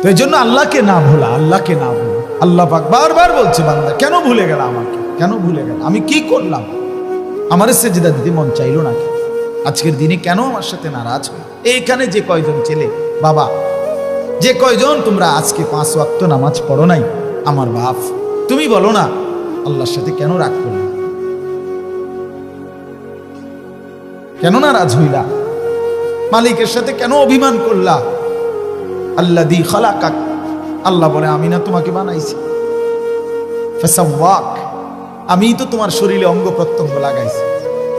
তো এই জন্য আল্লাহকে না ভোলা, আল্লাহকে না ভোলা। আল্লাহ পাক বারবার বলছে, বান্দা কেন ভুলে গেল আমাকে, কেন ভুলে গেল, আমি কি করলাম, আমার সেজদা দিতে মন চাইলো না কেন, আজকের দিনে কেন আমার সাথে নারাজ হয়ে। এইখানে যে কয়জন ছেলে বাবা, যে কয়জন তোমরা আজকে 5 ওয়াক্ত নামাজ পড়ো নাই, আমার বাপ, তুমি বলো না আল্লাহর সাথে কেন রাগ করলা, কেন নারাজ হইলা, মালিকের সাথে কেন অভিমান করলা। আল্লাযী খালাকাক, আল্লাহ বলে আমি না তোমাকে বানাইছি, ফাসাওয়াক, আমি তো তোমার শরীরে অঙ্গ প্রত্যঙ্গ লাগাইছি,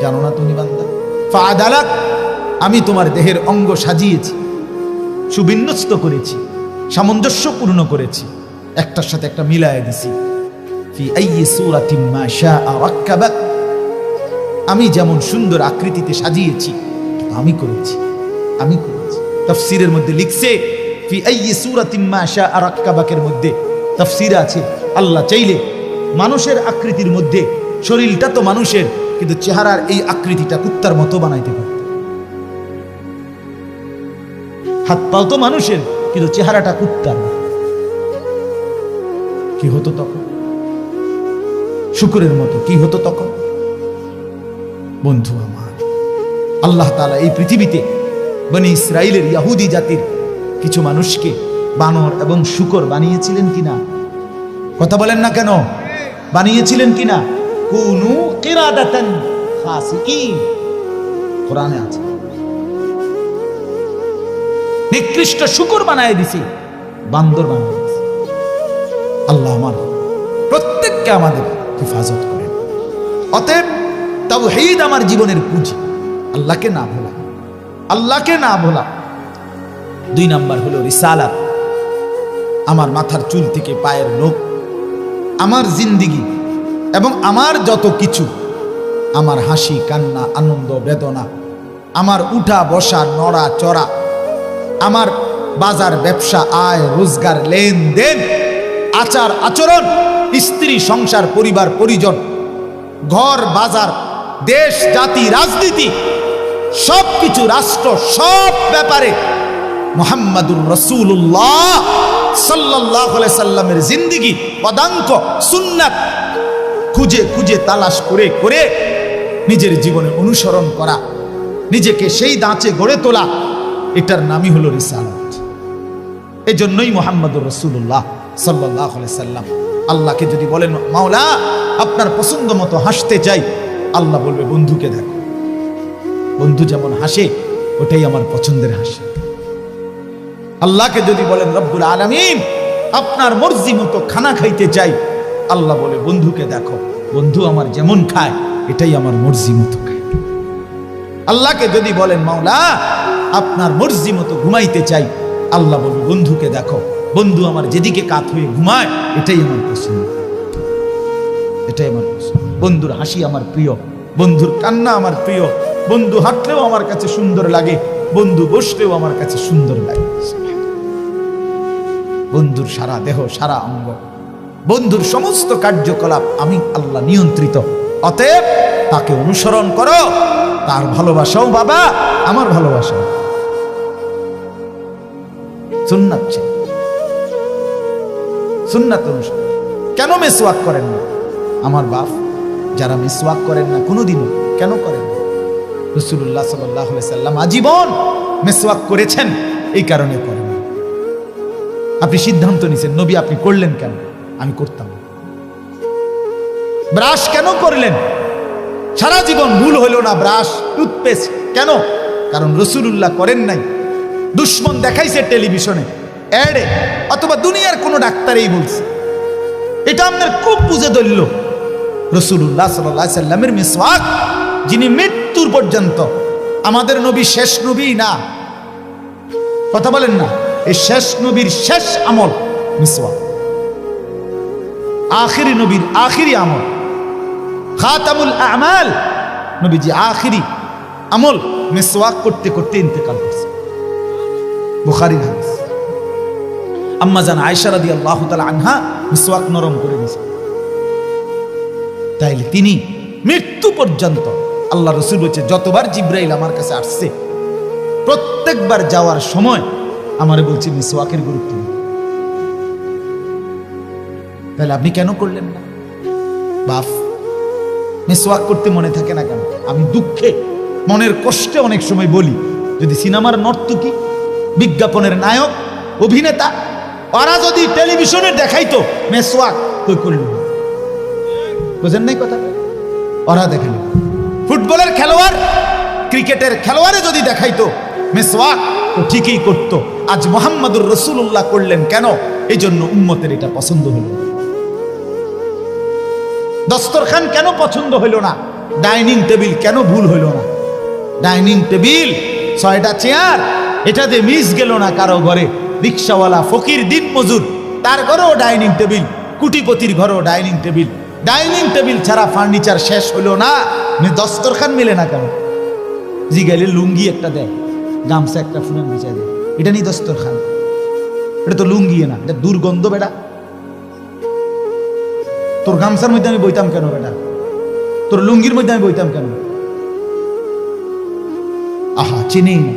জানো না তুমি বান্দা। ফাআদালাক, আমি তোমার দেহের অঙ্গ সাজিয়েছি, সুবিন্যস্ত করেছি, সামঞ্জস্যপূর্ণ করেছি, একটার সাথে একটা মিলায়ে দিছি। ফি আইয়ি সূরাতিন মা শাআ রাক্কাবাক, আমি যেমন সুন্দর আকৃতিতে সাজিয়েছি আমি করেছি, আমি করেছি। তাফসীরের মধ্যে লিখছে ফি আইয়ি সূরাতিন মা শাআ রাক্কাবাকের মধ্যে তাফসীর আছে, আল্লাহ চাইলে মানুষের আকৃতির মধ্যে, শরীরটা তো মানুষের কিন্তু চেহারার এই আকৃতিটা কুত্তার মতো বানাইতে পারত, হাত পাও তো মানুষের কিন্তু চেহারাটা কুত্তার। কি হতো তখন? শুকরের মতো কি হতো তখন? বন্ধু আমার, আল্লাহ তাআলা এই পৃথিবীতে বনি ইসরাইলের ইহুদি জাতির কিছু মানুষকে বানর এবং শুকর বানিয়েছিলেন কিনা? কথা বলেন না কেন? বানিয়েছিলেন কিনা? কুনু কিরাদাতান খাসিকিন, কোরআনে আছে। নিকৃষ্ট শুকর বানায় দিছি, বান্দর বানায় দিছি। আল্লাহ আমার প্রত্যেককে আমাদের হেফাজত করেন। অতএব তাওহীদ আমার জীবনের পুঁজি, আল্লাহকে না ভোলা, আল্লাহকে না ভোলা। 2 নাম্বার হলো রিসালাত, আমার মাথার চুল থেকে পায়ের নখ, আমার জিন্দিগি এবং আমার যত কিছু, আমার হাসি কান্না আনন্দ বেদনা, আমার উঠা বসা নড়া চড়া, আমার বাজার ব্যবসা আয় রোজগার লেনদেন আচার আচরণ, স্ত্রী সংসার পরিবার পরিজন, ঘর বাজার, দেশ জাতি রাজনীতি, সব কিছু রাষ্ট্র, সব ব্যাপারে মুহাম্মাদুর রাসূলুল্লাহ সাল্লাল্লাহু আলাইহি সাল্লামের জিন্দেগি পদাঙ্ক সুন্নাত খুঁজে খুঁজে তালাশ করে করে নিজের জীবনে অনুসরণ করা, নিজেকে সেই দাঁচে গড়ে তোলা, এটার নামই হলো রিসালাত। এই জন্যই মুহাম্মাদুর রাসূলুল্লাহ সাল্লাল্লাহু আলাইহি সাল্লাম আল্লাহকে যদি বলেন মাওলা আপনার পছন্দ মতো হাসতে চাই, আল্লাহ বলবে বন্ধুকে দেখো, বন্ধু যেমন হাসে ওটাই আমার পছন্দের হাসি। আল্লাহকে যদি বলেন রব্বুল আলামিন আপনার মর্জি মতো খানা খাইতে চাই, আল্লাহ বলে বন্ধুকে দেখো, বন্ধু আমার যেমন খায় এটাই আমার মর্জি মতো খায়। আল্লাহকে যদি বলেন মাওলা আপনার মর্জি মতো ঘুমাইতে চাই, আল্লাহ বলবে বন্ধুকে দেখো, বন্ধু আমার যেদিকে কাত হয়ে ঘুমায় এটাই আমার পছন্দ, এটাই আমার পছন্দ। বন্ধুর হাসি আমার প্রিয়, বন্ধুর কান্না আমার প্রিয়, বন্ধু হাঁটলেও আমার কাছে সুন্দর লাগে, বন্ধু বসলেও আমার কাছে সুন্দর লাগে। বন্ধুর সারা দেহ সারা অঙ্গ, বন্ধুর সমস্ত কার্যকলাপ আমি আল্লাহ নিয়ন্ত্রিত। অতএব তাকে অনুসরণ করো, তার ভালোবাসাও বাবা আমার ভালোবাসা। সুন্নাত চাই, সুন্নাত অনুসরণ। কেন মিসওয়াক করেন না আমার বাপ? যারা মিসওয়াক করেন না কোনোদিনও, কেন করেন না? রাসূলুল্লাহ সাল্লাল্লাহু আলাইহি সাল্লাম আজীবন মিসওয়াক করেছেন, এই কারণে করেন না। আপনি সিদ্ধান্ত নিছেন, নবী আপনি করলেন কেন? আমি করতাম। ব্রাশ কেন করলেন? সারা জীবন ভুল হইল না, ব্রাশ টুথপেস্ট কেন? কারণ রাসূলুল্লাহ করেন নাই। দুশ্মন দেখাইছে টেলিভিশনে অ্যাডে, অথবা দুনিয়ার কোনো ডাক্তারই বলছে, এটা আপনার খুব বুঝে ধরল। রাসূলুল্লাহ সাল্লাল্লাহু আলাইহি সাল্লামের মিসওয়াক, যিনি মৃত্যুর পর্যন্ত, আমাদের নবী শেষ নবী না, কথা বলেন না, এই শেষ নবীর শেষ আমল মিসওয়াক, আখিরি নবীর আখিরি আমল, খাতামুল আমাল, নবীজি আখিরি আমল মিসওয়াক করতে করতে ইন্তেকাল করছে। বুখারীর হাদিস। আম্মা জান আয়েশা রাদিয়াল্লাহু তাআলা আনহা মিসওয়াক নরম করে দিয়েছে। তাইলে তিনি মৃত্যু পর্যন্ত, আল্লাহ রাসূল বলেছে যতবার জিবরাইল আমার কাছে আসছে প্রত্যেকবার যাওয়ার সময় আমারে বলছে মিসওয়াকের গুরুত্ব। তাহলে আপনি কেন করলেন না? বাপ, মিসওয়াক করতে মনে থাকে না কেন? আমি দুঃখে, মনের কষ্টে অনেক সময় বলি, যদি সিনেমার নর্তকী, বিজ্ঞাপনের নায়ক, অভিনেতা, ওরা যদি টেলিভিশনে দেখাইতো মেসওয়াক, কই করল? বুঝেন নাই কথা? ওরা দেখালো। ফুটবলের খেলোয়াড়, ক্রিকেটের খেলোয়াড়ে যদি দেখাইতো মেসওয়াক, তো ঠিকই করতো। আজ মুহাম্মদুর রাসূলুল্লাহ করলেন কেন? এই জন্য উম্মতের এটা পছন্দ হলো। দস্তরখান কেন পছন্দ হইল না? ডাইনিং টেবিল কেন ভুল হইল না? ডাইনিং টেবিল, 6টা চেয়ার, এটাতে মিস গেল না কারো ঘরে। রিক্সাওয়ালা, ফকির, দিন মজুর, তার ঘরেও ডাইনিং টেবিল, কুটিপতির ঘরেও ডাইনিং টেবিল। ডাইনিং টেবিল ছাড়া ফার্নিচার শেষ হইল না, দস্তরখান মেলে না কেন? জিগাইলে লুঙ্গি একটা দেয়, গামছা একটা ফুলান বিছাই দেয়, এটা নিয়ে দস্তরখান? এটা তো লুঙ্গি না, এটা দুর্গন্ধ বেটা। তোর গামছার মধ্যে আমি বইতাম কেন বেটা? তোর লুঙ্গির মধ্যে আমি বইতাম কেন? আহা, চিনেই না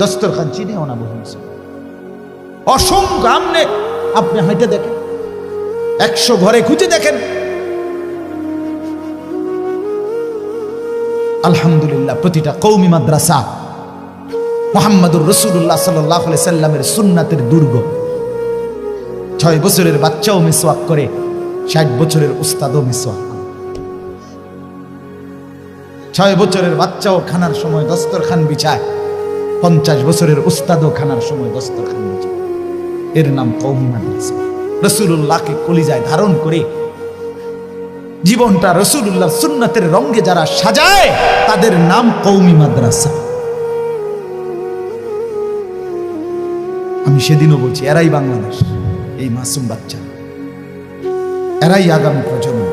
দস্তরখান, চিনেও না। বহু অসংখ্য আমনে আপনি হাইটে দেখেন, 100 ঘরে খুঁজে দেখেন। আলহামদুলিল্লাহ, প্রতিটা কওমি মাদ্রাসা মুহাম্মদুর রাসূলুল্লাহ সাল্লাল্লাহু আলাইহি সাল্লামের সুন্নাতের দুর্গ। 6 বছরের বাচ্চাও মিসওয়াক করে, 60 বছরের উস্তাদও মিসওয়াক করে। 6 বছরের বাচ্চাও খানার সময় দস্তরখান বিছায়, 50 বছরের উস্তাদও খানার সময় দস্তরখান বিছায়। এর নাম কওমি মাদ্রাসা। রাসূলুল্লাহকে কলিজায় ধারণ করে জীবনটা রাসূলুল্লাহর সুন্নাতের রঙে যারা সাজায়, তাদের নাম কওমি মাদ্রাসা। আমি সেদিনও বলছি, এরাই বাংলাদেশ, এই মাসুম বাচ্চা, এরাই আগামী প্রজন্ম।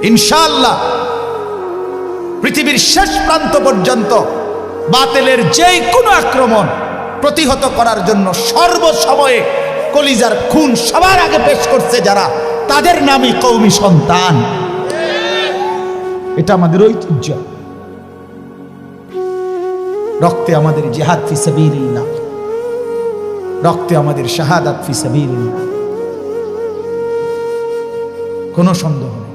ইনশাআল্লাহ পৃথিবীর শেষ প্রান্ত পর্যন্ত বাতিলের যে কোনো আক্রমণ প্রতিহত করার জন্য সর্বসময়ে কলিজার খুন সবার আগে পেশ করছে যারা, তাদের নামই কওমি সন্তান। এটা আমাদের ঐতিহ্য। রক্তে আমাদের জিহাদ ফি সাবিলিল্লাহ, রক্তে আমাদের শাহাদাত ফি সাবিলিল্লাহ, কোনো সন্দেহ নেই।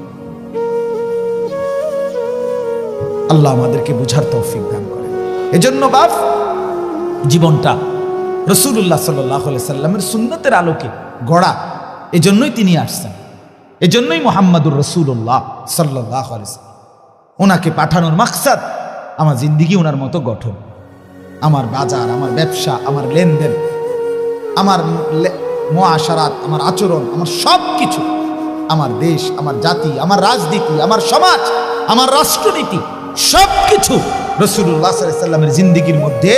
আল্লাহ আমাদেরকে বুঝার তৌফিক দান করেন। এজন্য বাপ, জীবনটা রাসূলুল্লাহ সাল্লাল্লাহু আলাইহি সাল্লামের সুন্নতের আলোকে গড়া। এজন্যই তিনি আসছেন, এজন্যই মুহাম্মদুর রাসূলুল্লাহ সাল্লাল্লাহু আলাইহি সাল্লাম, ওনাকে পাঠানোর মাকসাদ আমার জিন্দেগি ওনার মতো গঠন, আমার বাজার, আমার ব্যবসা, আমার লেনদেন, আমার মুআশারাত, আমার আচরণ, আমার সব কিছু, আমার দেশ, আমার জাতি, আমার রাজনীতি, আমার সমাজ, আমার রাষ্ট্রনীতি, সব কিছু রাসূলুল্লাহ সাল্লাল্লাহু আলাইহি সাল্লামের জিন্দেগির মধ্যে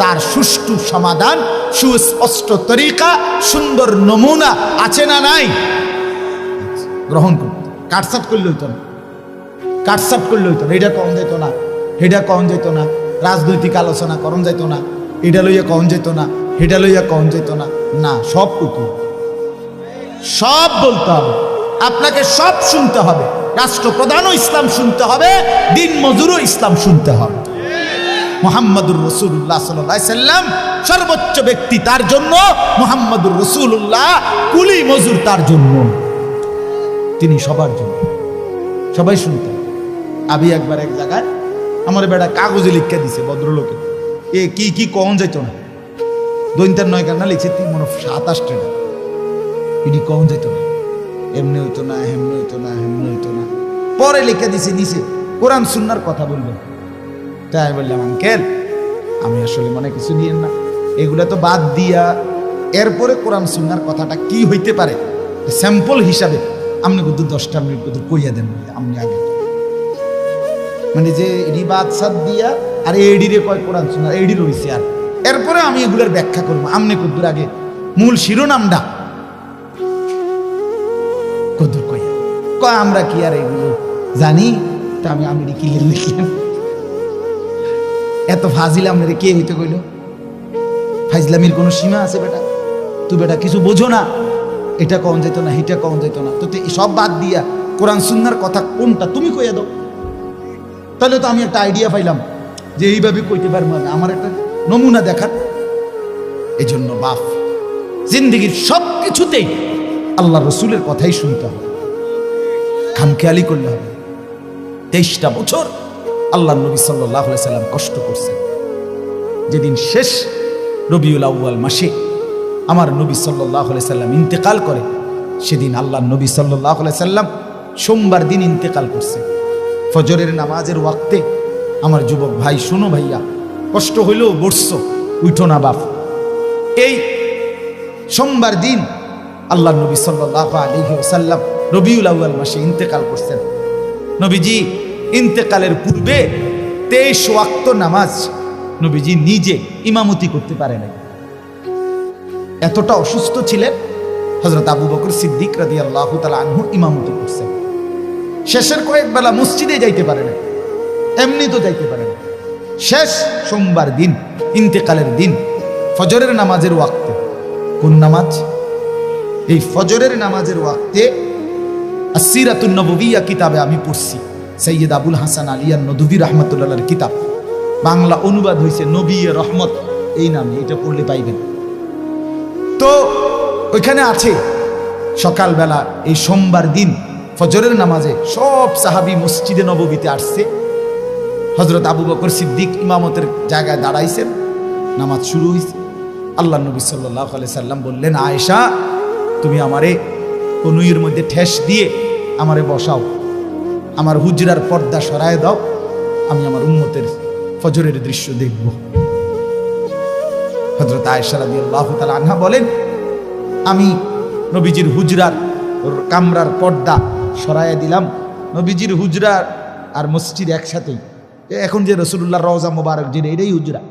তার সুষ্ঠু সমাধান, সুস্পষ্ট তরিকা, সুন্দর নমুনা আছে না নাই? গ্রহণ করতে কাটসাট করলে হইতো না, কাটসাট করলে হইতো না। এটা কম যেত না, হেডা কম যেত না, রাজনৈতিক আলোচনা করন যাইতো না, এটা লইয়া কম যেত না, হেডা লইয়া কম যেত না, না, সব কইতো, সব বলতে হবে আপনাকে, সব শুনতে হবে। রাষ্ট্রপ্রধানও ইসলাম শুনতে হবে, দিন মজুরও ইসলাম শুনতে হবে। মুহাম্মদুর রাসূলুল্লাহ সাল্লাল্লাহু আলাইহি সাল্লাম সর্বোচ্চ ব্যক্তি, তার জন্য মুহাম্মদুর রাসূলুল্লাহ কুলি মজুর, তার জন্য, তিনি সবার জন্য, সবাই শুনতে। আমি একবার এক জায়গায় আমার বেটা কাগজে লিখে দিছে ভদ্রলোকে, এ কি কি কম যাইত না, দৈন্তার 9 কান্না লিখছে 27টা, এটি কম যাইত না, এমনি হইতো না, হেমনি হইতো না, হেমনি হইতো না। পরে লিখে দিছে নিচে কোরআন সুন্নাহর কথা বলবেন। তাই বললাম, আঙ্কেল আমি আসলে মনে কিছু নিয়েন না, এগুলা তো বাদ দিয়া এরপরে কোরআন সুন্নাহর কথাটা কি হইতে পারে স্যাম্পল হিসাবে আপনি কিন্তু 10টা মিনিট কিন্তু কইয়া দেন, আপনি আগে মানে যে এডি বাদ সাদ দিয়া আর এডি রে কয় কোরআন সুন্নাহ, এডি রইছে, আর এরপরে আমি এগুলার ব্যাখ্যা করবো। আপনি কদ্দুর আগে মূল শিরোনামটা কদ্দুর কইয়া কয়, আমরা কি আর এগুলো জানি? তা আমি কি লিখলাম, এত ফাজিল আপনারে কে হইতে কইল? ফাইজলামির কোনো সীমা আছে বেটা? তুই বেটা কিছু বোঝো না, এটা কম যেত না, হিটা কম যেত না, তো সব বাদ দিয়া কোরআন সুন্নাহর কথা কোনটা তুমি কইয়া দাও, তাহলে তো আমি একটা আইডিয়া পাইলাম যে এইভাবে কইতে পারবো না, আমার একটা নমুনা দেখার। এই জন্য বাপ, জিন্দগির সব কিছুতেই আল্লাহ রসুলের কথাই শুনতে হবে, খামখেয়ালি করলে হবে। 23টা বছর আল্লাহ নবী সাল্লাল্লাহু আলাইহি সাল্লাম কষ্ট করছেন। যেদিন শেষ রবিউল আউয়াল মাসে আমার নবী সাল্লাল্লাহু আলাইহি সাল্লাম ইন্তেকাল করে, সেদিন আল্লাহ নবী সাল্লাল্লাহু আলাইহি সাল্লাম সোমবার দিন ইন্তেকাল করছে। ফজরের নামাজের ওয়াক্তে আমার যুবক ভাই, শোনো ভাইয়া, কষ্ট হইলেও বসছো, উঠো না বাপ। এই সোমবার দিন আল্লাহ নবী সাল্লাল্লাহু আলাইহি ওয়াসাল্লাম রবিউল আউয়াল মাসে ইন্তেকাল করছেন। নবীজি ইন্তেকালের পূর্বে 23 ওয়াক্ত নামাজ নবীজি নিজে ইমামতি করতে পারে নাই, এতটা অসুস্থ ছিলেন। হযরত আবু বকর সিদ্দিক রাদিয়াল্লাহু তাআলা আনহু ইমামতি করছেন। শেষের কয়েক বেলা মসজিদে যাইতে পারে না, এমনি তো যাইতে পারে না। শেষ সোমবার দিন ইন্তেকালের দিন ফজরের নামাজের ওয়াক্তে, কোন নামাজ? এই ফজরের নামাজের ওয়াক্তে আসসিরাতুন নববিয়্যা কিতাবে আমি পড়ছি, সৈয়দ আবুল হাসান আলী আন-নদভী রাহমাতুল্লাহর কিতাব, বাংলা অনুবাদ হয়েছে নবী রহমত এই নামে, এটা পড়লে পাইবেন। তো ওইখানে আছে সকালবেলা এই সোমবার দিন ফজরের নামাজে সব সাহাবী মসজিদে নববীতে আসছে। হযরত আবু বকর সিদ্দিক ইমামতের জায়গায় দাঁড়াইছেন, নামাজ শুরু হয়েছে। আল্লাহ নবী সাল্লাল্লাহু আলাইহি সাল্লাম বললেন, আয়েশা তুমি আমারে কনুইয়ের মধ্যে ঠেস দিয়ে আমারে বসাও, আমার হুজরার পর্দা সরায় দাও, আমি আমার উম্মতের ফজরের দৃশ্য দেখব। হযরত আয়েশা রাদিয়াল্লাহু তাআলা আনহা বলেন, আমি নবীজির হুজরার কামরার পর্দা সরাইয়া দিলাম। নবীজির হুজরা আর মসজিদ একসাথেই, এখন যে রাসূলুল্লাহর রওজা মোবারক যেটা, এটাই হুজরা,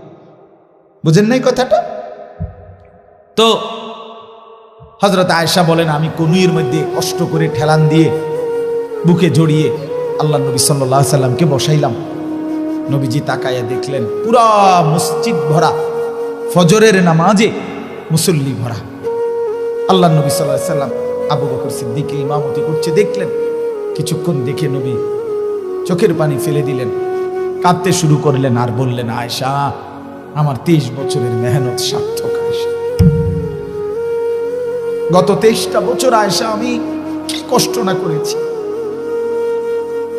বুঝেন নাই কথাটা? তো হযরত আয়েশা বলেন, আমি কনুইয়ের মধ্যে কষ্ট করে ঠেলান দিয়ে বুকে জড়িয়ে আল্লাহ নবী সাল্লাল্লাহু আলাইহি সাল্লামকে বসাইলাম। নবীজি তাকায়া দেখলেন পুরা মসজিদ ভরা, ফজরের নামাজে মুসল্লি ভরা। আল্লাহ নবী সাল্লাল্লাহু আলাইহি সাল্লাম আবু বকর সিদ্দিককে ইমামতি করছে দেখলেন। কিছুক্ষণ দেখে নবী চোখের পানি ফেলে দিলেন, কাঁদতে শুরু করলেন আর বললেন, আয়েশা আমার 23 বছরের মেহনত সার্থক। আয়েশা, গত 23টা বছর আয়েশা আমি কি কষ্ট না করেছি।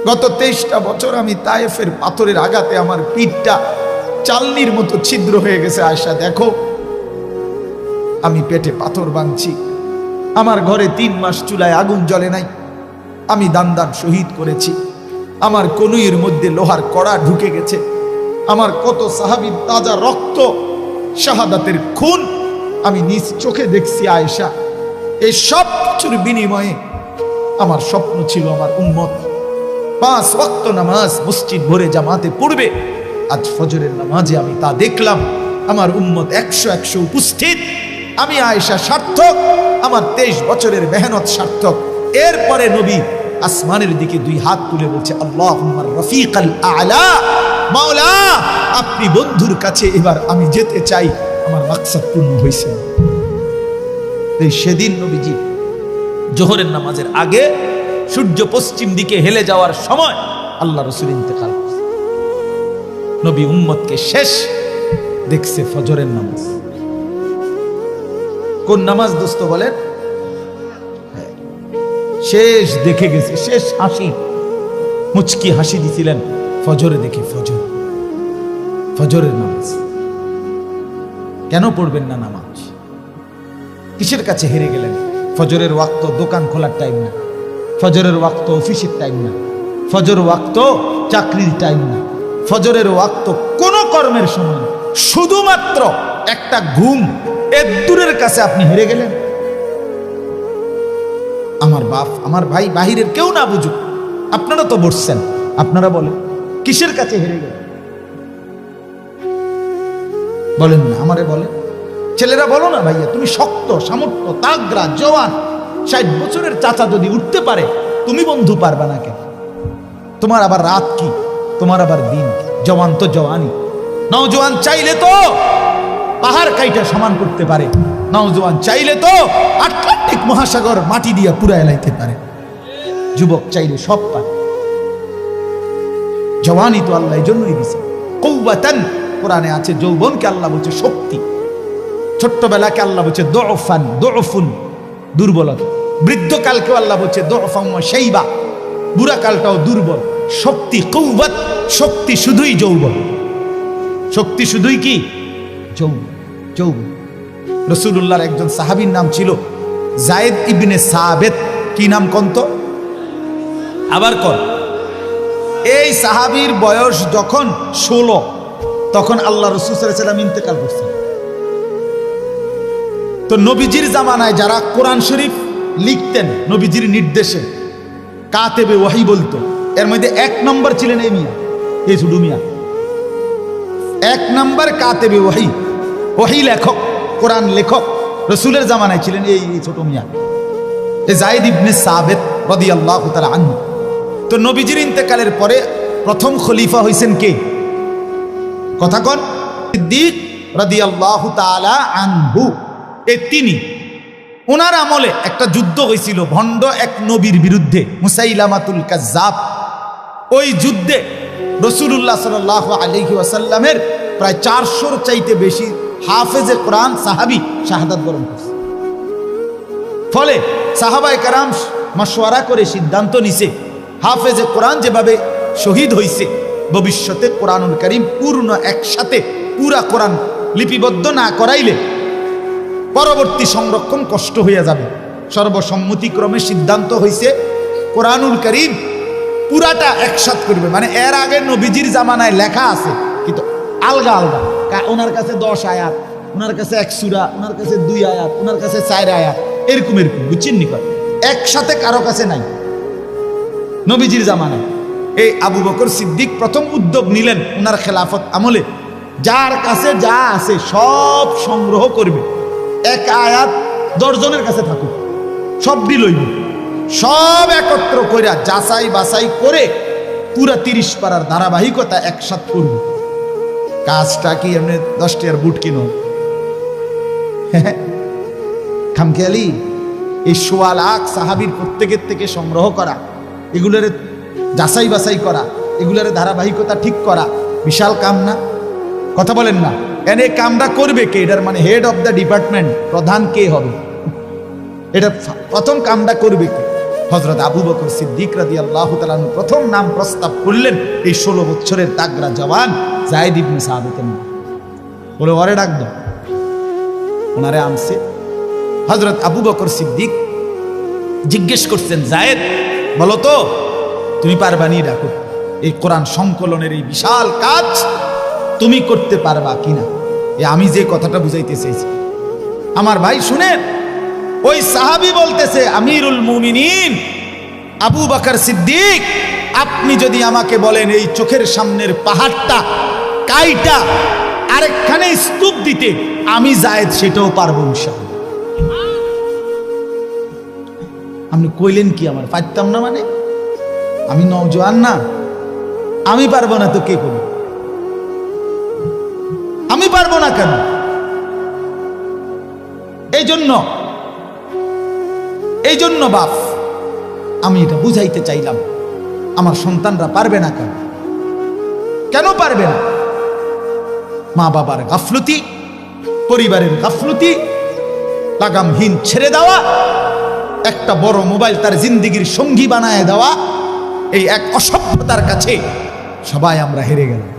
গত 23টা বছর আমি তায়েফের পাথরের আঘাতে আমার পিঠটা চালনির মতো ছিদ্র হয়ে গেছে। আয়েশা দেখো, আমি পেটে পাথর বাঁধছি, আমার ঘরে 3 মাস চুলায় আগুন জ্বলে নাই, আমি দান দান শহীদ করেছি, আমার কনুইয়ের মধ্যে লোহার কড়া ঢুকে গেছে, আমার কত সাহাবীর তাজা রক্ত শাহাদাতের খুন আমি নিজ চোখে দেখছি। আয়েশা, এই সব কিছুর বিনিময়ে আমার স্বপ্ন ছিল আমার উম্মত 5 ওয়াক্ত নামাজ মসজিদ ভরে জামাতে পড়বে। আজ ফজরের নামাজে আমি তা দেখলাম, আমার উম্মত 100 উপস্থিত। আমি আয়েশা সার্থক, আমার 23 বছরের মেহনত সার্থক। এরপরে নবী আসমানের দিকে 2 হাত তুলে বলছে, আল্লাহুম্মা রফিকাল আ'লা, মাওলা আপনি বন্ধুর কাছে এবার আমি যেতে চাই, আমার মাকসাদ পূর্ণ হয়েছে। সেদিন নবীজি জোহরের নামাজের আগে সূর্য পশ্চিম দিকে হেলে যাওয়ার সময় আল্লাহ রাসূল ইন্তেকাল করছে। নবী উম্মতকে শেষ দেখছে ফজরের নামাজ। কোন নামাজ দোস্ত বলেন? শেষ দেখে গেছে, শেষ হাসি, মুচকি হাসি দিছিলেন ফজরে দেখে। ফজরের নামাজ কেন পড়বেন না নামাজ? কিসের কাছে হেরে গেলেন? ফজরের ওয়াক্ত দোকান খোলার টাইম না, ফজরের ওয়াক্ত অফিসের টাইম না, ফজর ওয়াক্ত চাকরির টাইম না, ফজরের ওয়াক্ত কোন কর্মের সময় না, শুধুমাত্র একটা ঘুম, এর দূরের কাছে আপনি হেরে গেলেন। আমার বাপ, আমার ভাই, বাহিরের কেউ না বুঝুক, আপনারা তো বসছেন, আপনারা বলেন কিসের কাছে হেরে গেলেন? বলেন না, আমারে বলেন। ছেলেরা বলো না, ভাইয়া তুমি শক্ত, সামর্থ্য, তাগড়া, জওয়ান, 60 বছরের চাচা যদি উঠতে পারে, তুমি বন্ধু পারবা না কেন? তোমার আবার রাত কি, তোমার আবার দিন কি? জওয়ান তো জওয়ানই, নওজোয়ান চাইলে তো পাহাড় কাইটা সমান করতে পারে, নওজোয়ান চাইলে তো আটলান্টিক মহাসাগর মাটি দিয়া পুরায় লাইতে পারে, যুবক চাইলে সব পারে। জওয়ানই তো আল্লাহ এই জন্যই দিছে কুওয়াতান, কোরআনে আছে যৌবনকে আল্লাহ বলছে শক্তি, ছোট্টবেলাকে আল্লাহ বলছে দুফান, দুফুন দুর্বলতা। বৃদ্ধকালকেও আল্লাহ বলছে দুফাম ওয়া শাইবা, বুড়া কালটাও দুর্বল। শক্তি কুওয়াত, শক্তি শুধুই যৌবন, শক্তি শুধুই কি যৌবন। রাসূলুল্লাহর একজন সাহাবীর নাম ছিল যায়েদ ইবনে সাবিত। কি নাম কন্ত? আবার কর। এই সাহাবীর বয়স যখন 16, তখন আল্লাহ রাসূল সাল্লাল্লাহু আলাইহি ওয়াসাল্লাম ইন্তেকাল করছেন। তো নবীজির জামানায় যারা কোরআন শরীফ লিখতেন নবীজির নির্দেশে, কাতেবে ওয়াহি বলতো, এর মধ্যে 1 নম্বর ছিলেন এই মিয়া, এই ছোট মিয়া। 1 নম্বর কাতেবে ওয়াহি, ওয়াহি লেখক, কোরআন লেখক রাসূলের জামানায় ছিলেন এই ছোট মিয়া, এই যায়েদ ইবনে সাবিত রাদিয়াল্লাহু তাআলা আনহু। তো নবীজির ইন্তেকালের পরে প্রথম খলিফা হইছেন কে? কথা কোন? সিদ্দিক রাদিয়াল্লাহু তাআলা আনহু। এই তিনি, ওনার আমলে একটা যুদ্ধ হয়েছিল ভণ্ড এক নবীর বিরুদ্ধে, মুসাইলামাতুল কাজ্জাব। ওই যুদ্ধে রাসূলুল্লাহ সাল্লাল্লাহু আলাইহি ওয়াসাল্লামের প্রায় 400-র চাইতে বেশি হাফেজে কোরআন সাহাবী শাহাদাত বরণ করছে। ফলে সাহাবায়ে কেরাম মাশওয়ারা করে সিদ্ধান্ত নিছে, হাফেজে কোরআন যেভাবে শহীদ হইছে, ভবিষ্যতে কোরআনুল কারীম পূর্ণ একসাথে পুরা কোরআন লিপিবদ্ধ না করাইলে পরবর্তী সংরক্ষণ কষ্ট হইয়া যাবে। সর্বসম্মতিক্রমে সিদ্ধান্ত হইছে কোরআনুল কারীম পুরাটা একসাথ করবে। মানে এর আগে নবীজির জামানায় লেখা আছে কিন্তু আলগা আলগা, ওনার কাছে 10 আয়াত, ওনার কাছে 1 সূরা, ওনার কাছে 2 আয়াত, ওনার কাছে 4 আয়াত, এরকম বুঝছেন নি? একসাথে কারো কাছে নাই নবীজির জামানায়। এই আবু বকর সিদ্দিক প্রথম উদ্যোগ নিলেন ওনার খেলাফত আমলে, যার কাছে যা আছে সব সংগ্রহ করবে, 1 আয়াত 10 জনের কাছে থাকুক, সবটি লইব, সব একত্র কইরা যাচাই বাছাই করে পুরা 30 পারার ধারাবাহিকতা একসাথ করব। কাজটা কি এমনি 10 টাকার বুট কিনো খামখেয়ালি? এই 1.25 লাখ সাহাবীর প্রত্যেকের থেকে সংগ্রহ করা, এগুলোর যাচাই বাছাই করা, এগুলোর ধারাবাহিকতা ঠিক করা বিশাল কাম না? কথা বলেন না? এনে কামটা করবে কে? এটার মানে হেড অফ দ্য ডিপার্টমেন্ট, প্রধান কে হবে? এটা প্রথম কামটা করবে কে? হযরত আবু বকর সিদ্দিক রাদিয়াল্লাহু তাআলা আনহু প্রথম নাম প্রস্তাব করলেন এই 16 বছরের তাগড়া জওয়ান যায়েদ ইবনে সাবিত। বলে ওরে ডাক দাও। ওনারে আনছে। হযরত আবু বকর সিদ্দিক জিজ্ঞেস করছেন, যায়েদ বলো তো তুমি পারবানি? ডাকো, এই কোরআন সংকলনের এই বিশাল কাজ তুমি করতে পারবা কিনা? আমি যে কথাটা বুঝাইতে চাইছি আমার ভাই শুনেন। ওই সাহাবী বলতেছে, আমিরুল মুমিনিন আবু বকর সিদ্দিক, আপনি যদি আমাকে বলেন এই চোখের সামনের পাহাড়টা কাইটা আরেকখানে স্তূপ দিতে, আমি যায়েদ সেটাও পারবো ইনশাআল্লাহ। আপনি কইলেন কি আমার পারতাম না? মানে আমি নওজোয়ান না? আমি পারবো না তো কে করবে? আমি পারবো না কেন? এই জন্য বাপ আমি এটা বুঝাইতে চাইলাম, আমার সন্তানরা পারবে না কেন? কেন পারবে না? মা বাবার গাফলতি, পরিবারের গাফলতি, লাগামহীন ছেড়ে দেওয়া, একটা বড় মোবাইল তার জিন্দেগির সঙ্গী বানায় দেওয়া, এই এক অসভ্যতার কাছে সবাই আমরা হেরে গেলাম।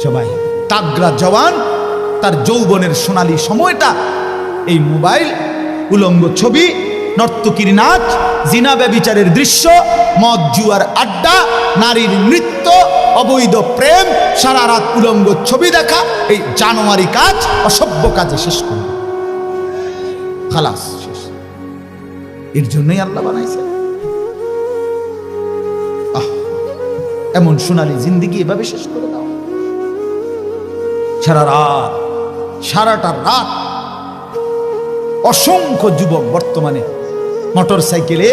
সবাই তাগড়া জওয়ান তার যৌবনের সোনালী সময়টা এই মোবাইল, উলঙ্গ ছবি, নর্তকীর নাচ, জিনা ব্যভিচারের দৃশ্য, মদ জুয়ার আড্ডা, নারীর নৃত্য, অবৈধ প্রেম, সারা রাত উলঙ্গ ছবি দেখা, এই জানোয়ারি কাজ, অসভ্য কাজে শেষ করবে। খালাস, শেষ। এর জন্যই আল্লাহ বানাইছে। এমন সোনালী জিন্দেগি এভাবে শেষ করে দাও। সারাটা রাত অসংখ্য যুবক বর্তমানে মোটর সাইকেলে